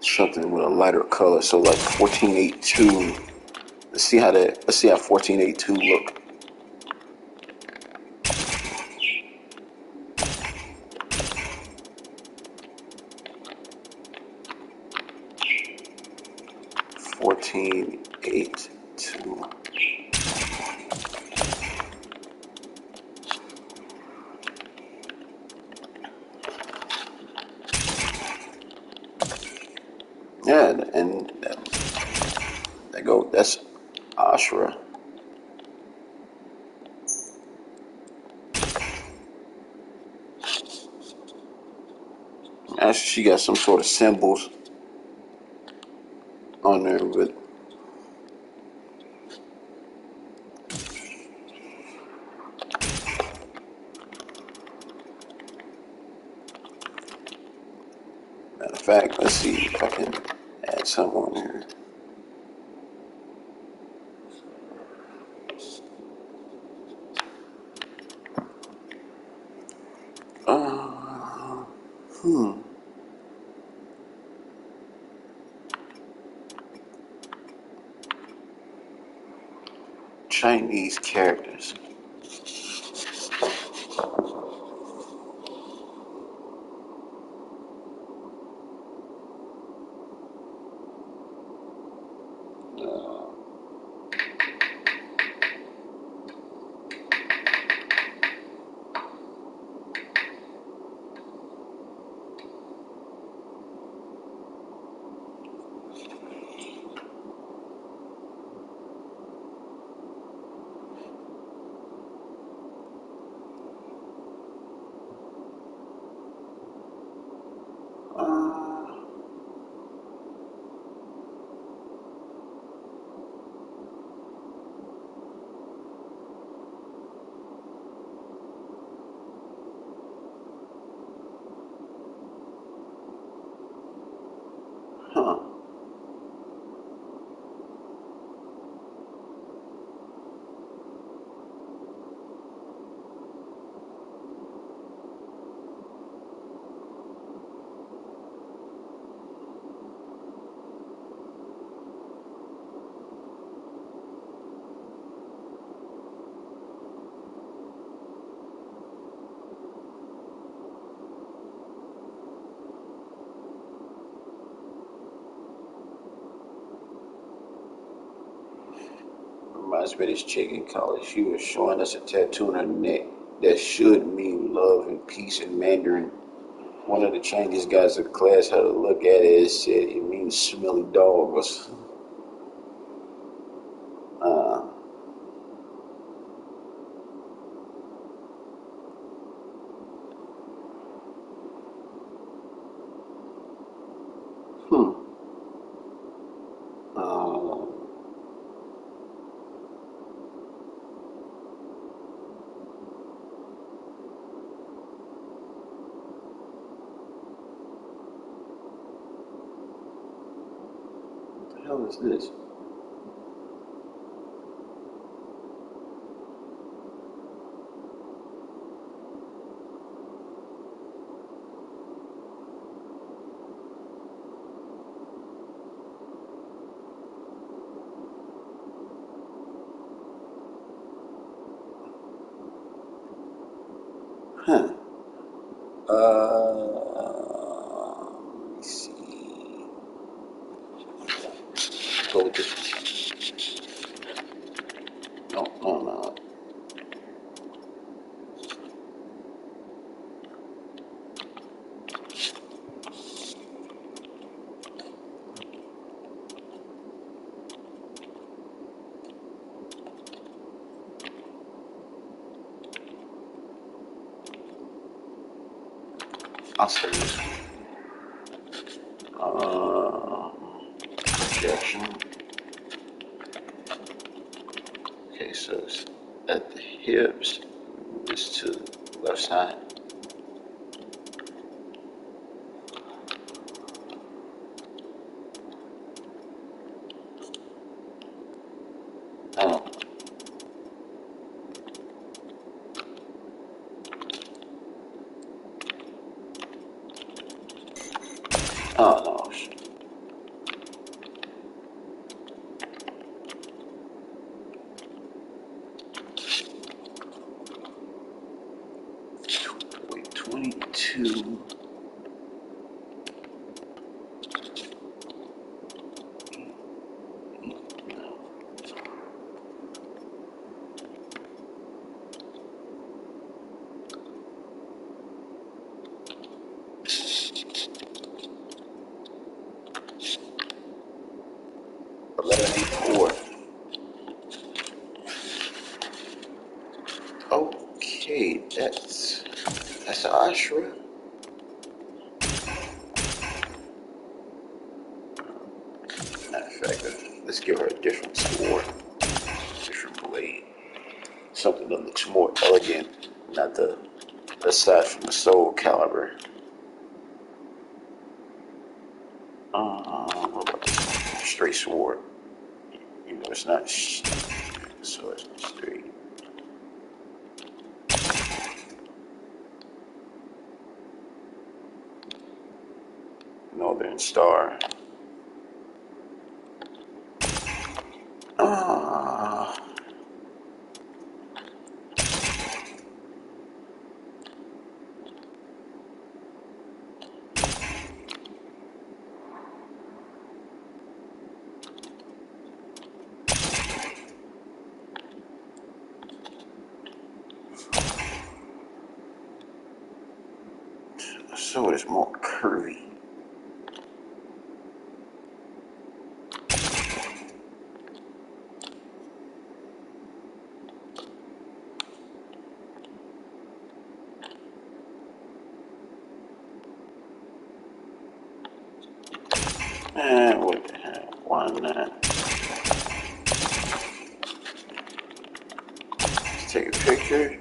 something with a lighter color. So like 1482, the let's see how 1482 look. $14.82. Yeah, and that go. That's Ashra. Actually, she got some sort of symbols on there, but matter of fact, let's see if I can add some on here. Chinese characters. Huh. Reminds me of this chick in college. She was showing us a tattoo on her neck that should mean love and peace in Mandarin. One of the Chinese guys in class had a look at it and said it means smelly dog or something. Hmm. Uh, what the hell is this? Huh. Let me see. Go with this one. No. I'll say this one. Projection. Okay, so it's at the hips. It's to the left side. Oh, oh no. Okay, that's Ashra. Matter of fact, let's give her a different sword, different blade, something that looks more elegant, not the aside from the Soul Calibur. What about this straight sword? You know, it's not so it's not straight. Northern Star. Uh, so it's more curvy. And what the hell? Why not? Let's take a picture.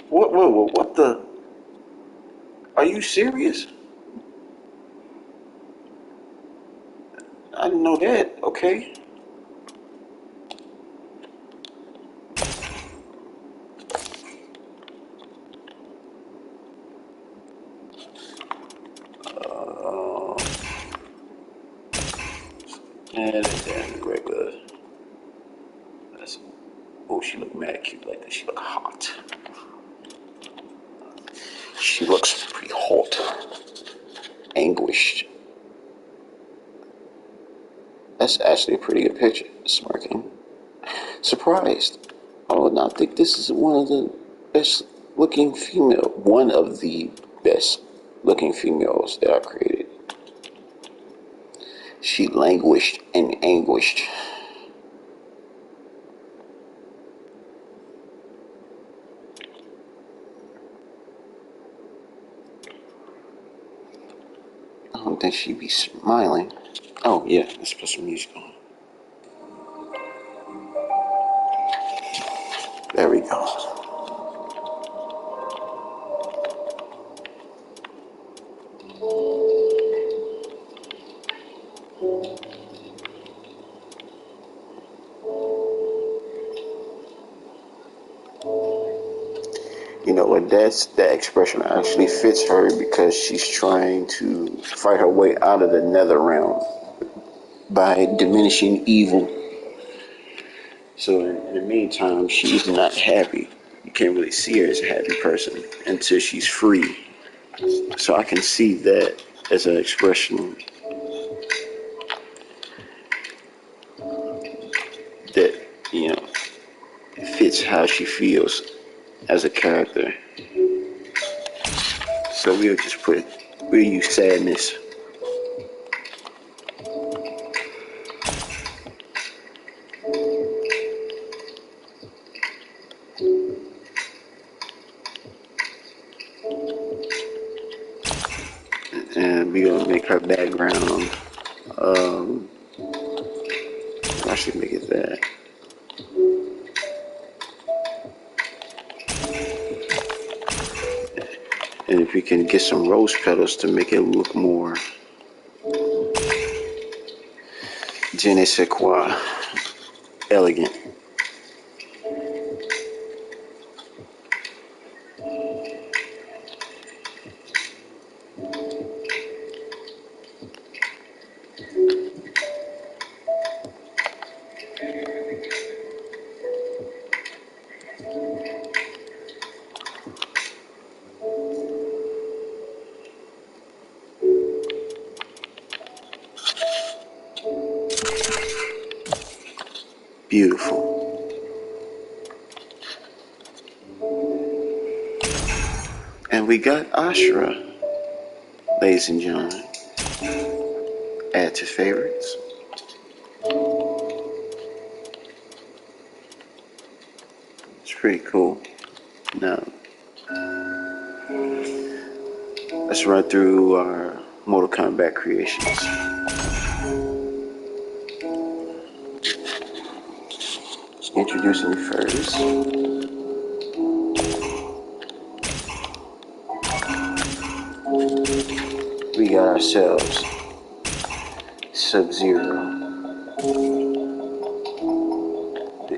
What the? Are you serious? I didn't know that. Okay. Uh, and regular. That's, oh, she look mad cute like that. She look hot. She looks pretty hot. Anguished. That's actually a pretty good picture. Smirking. Surprised. Oh, and I think this is one of the best looking female. One of the best looking females that I created. She languished and anguished. I don't think she'd be smiling. Oh, yeah, let's put some music on. There we go. You know what? That expression actually fits her because she's trying to fight her way out of the nether realm by diminishing evil. So in the meantime, she's not happy. You can't really see her as a happy person until she's free. So I can see that as an expression that, you know, fits how she feels as a character. So we'll use sadness. And we're gonna make her background, um, I should make it that. And if we can get some rose petals to make it look more je ne sais quoi, elegant. Beautiful. And we got Ashra, ladies and gentlemen. Add to favorites. It's pretty cool. Now, let's run through our Mortal Kombat creations. Introducing first. We got ourselves Sub-Zero. The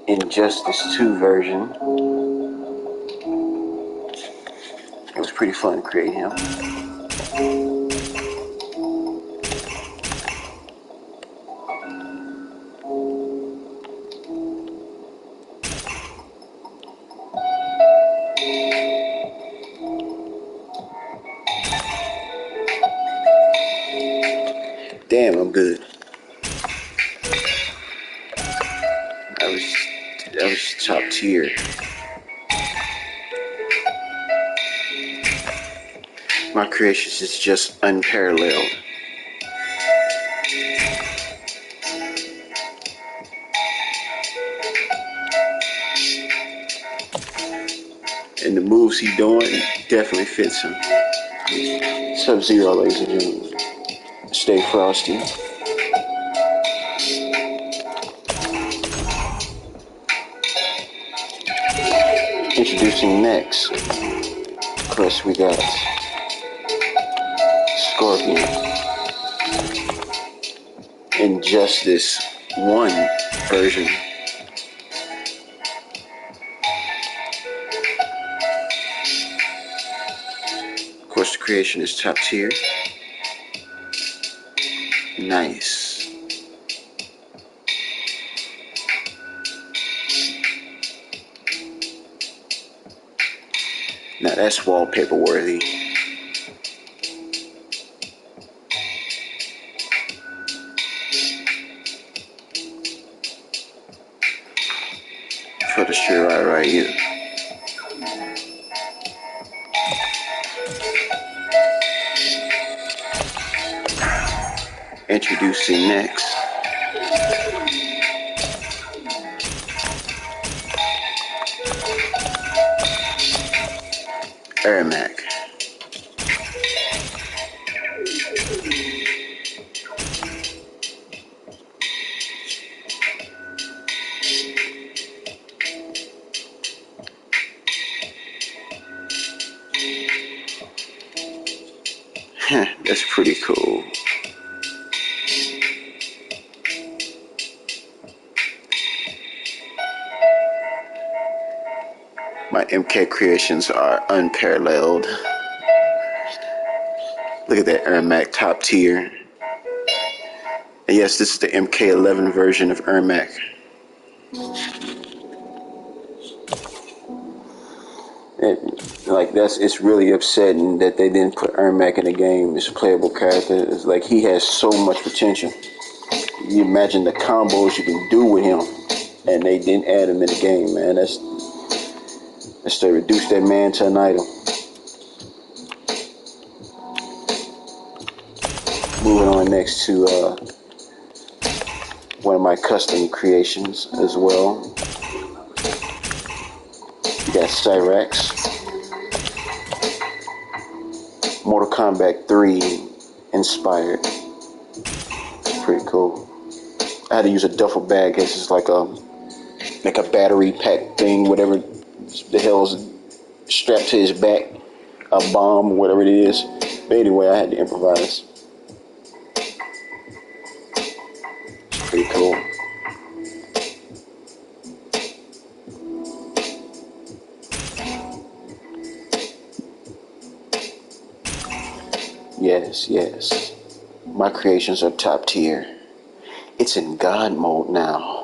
Injustice 2 version. It was pretty fun to create him. Damn, I'm good. That was top tier. My creations is just unparalleled. And the moves he doing definitely fits him. Sub-Zero, ladies and gentlemen. Stay frosty. Introducing next. Of course, we got Scorpion. Injustice 1 version. Of course, the creation is top tier. Nice. Now that's wallpaper worthy. For the sure right here. Introducing next. Ermac. That's pretty cool. My MK creations are unparalleled. Look at that Ermac top tier. And yes, this is the MK11 version of Ermac. It's really upsetting that they didn't put Ermac in the game as a playable character. It's like he has so much potential. You imagine the combos you can do with him, and they didn't add him in the game, man. That's to reduce that man to an idol. Moving on next to one of my custom creations as well. You got Cyrax. Mortal Kombat 3 inspired. It's pretty cool. I had to use a duffel bag. It's just like a battery pack thing, whatever the hell's strapped to his back, a bomb, whatever it is. But anyway, I had to improvise. It's pretty cool. Yes. My creations are top tier. It's in God mode now.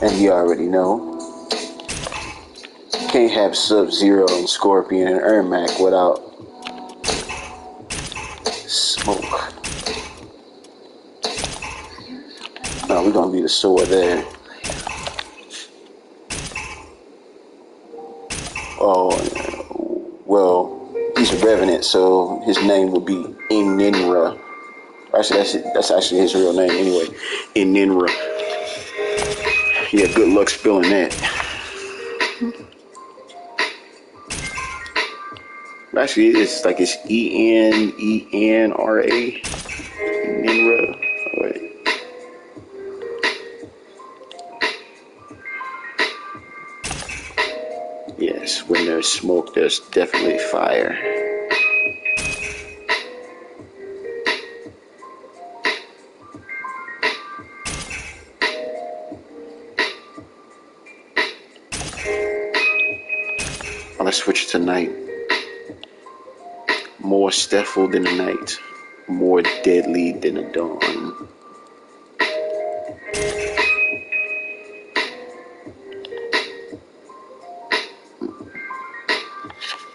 And you already know. Can't have Sub-Zero and Scorpion and Ermac without smoke. No, we're gonna be the sword there. Oh, well, he's a revenant, so his name would be Ininra. Actually, that's actually his real name anyway. Ininra. Yeah, good luck spelling that. Actually, it's like it's Enenra. Ininra. Oh, wait. Yes, when there's smoke, there's definitely fire. Let's switch to night. More stealthful than the night, more deadly than the dawn.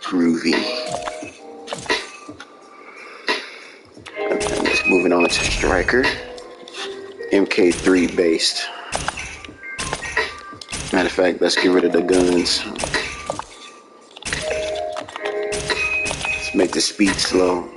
Groovy. And let's moving on to Striker. MK3 based. Matter of fact, let's get rid of the guns. Let's make the speed slow.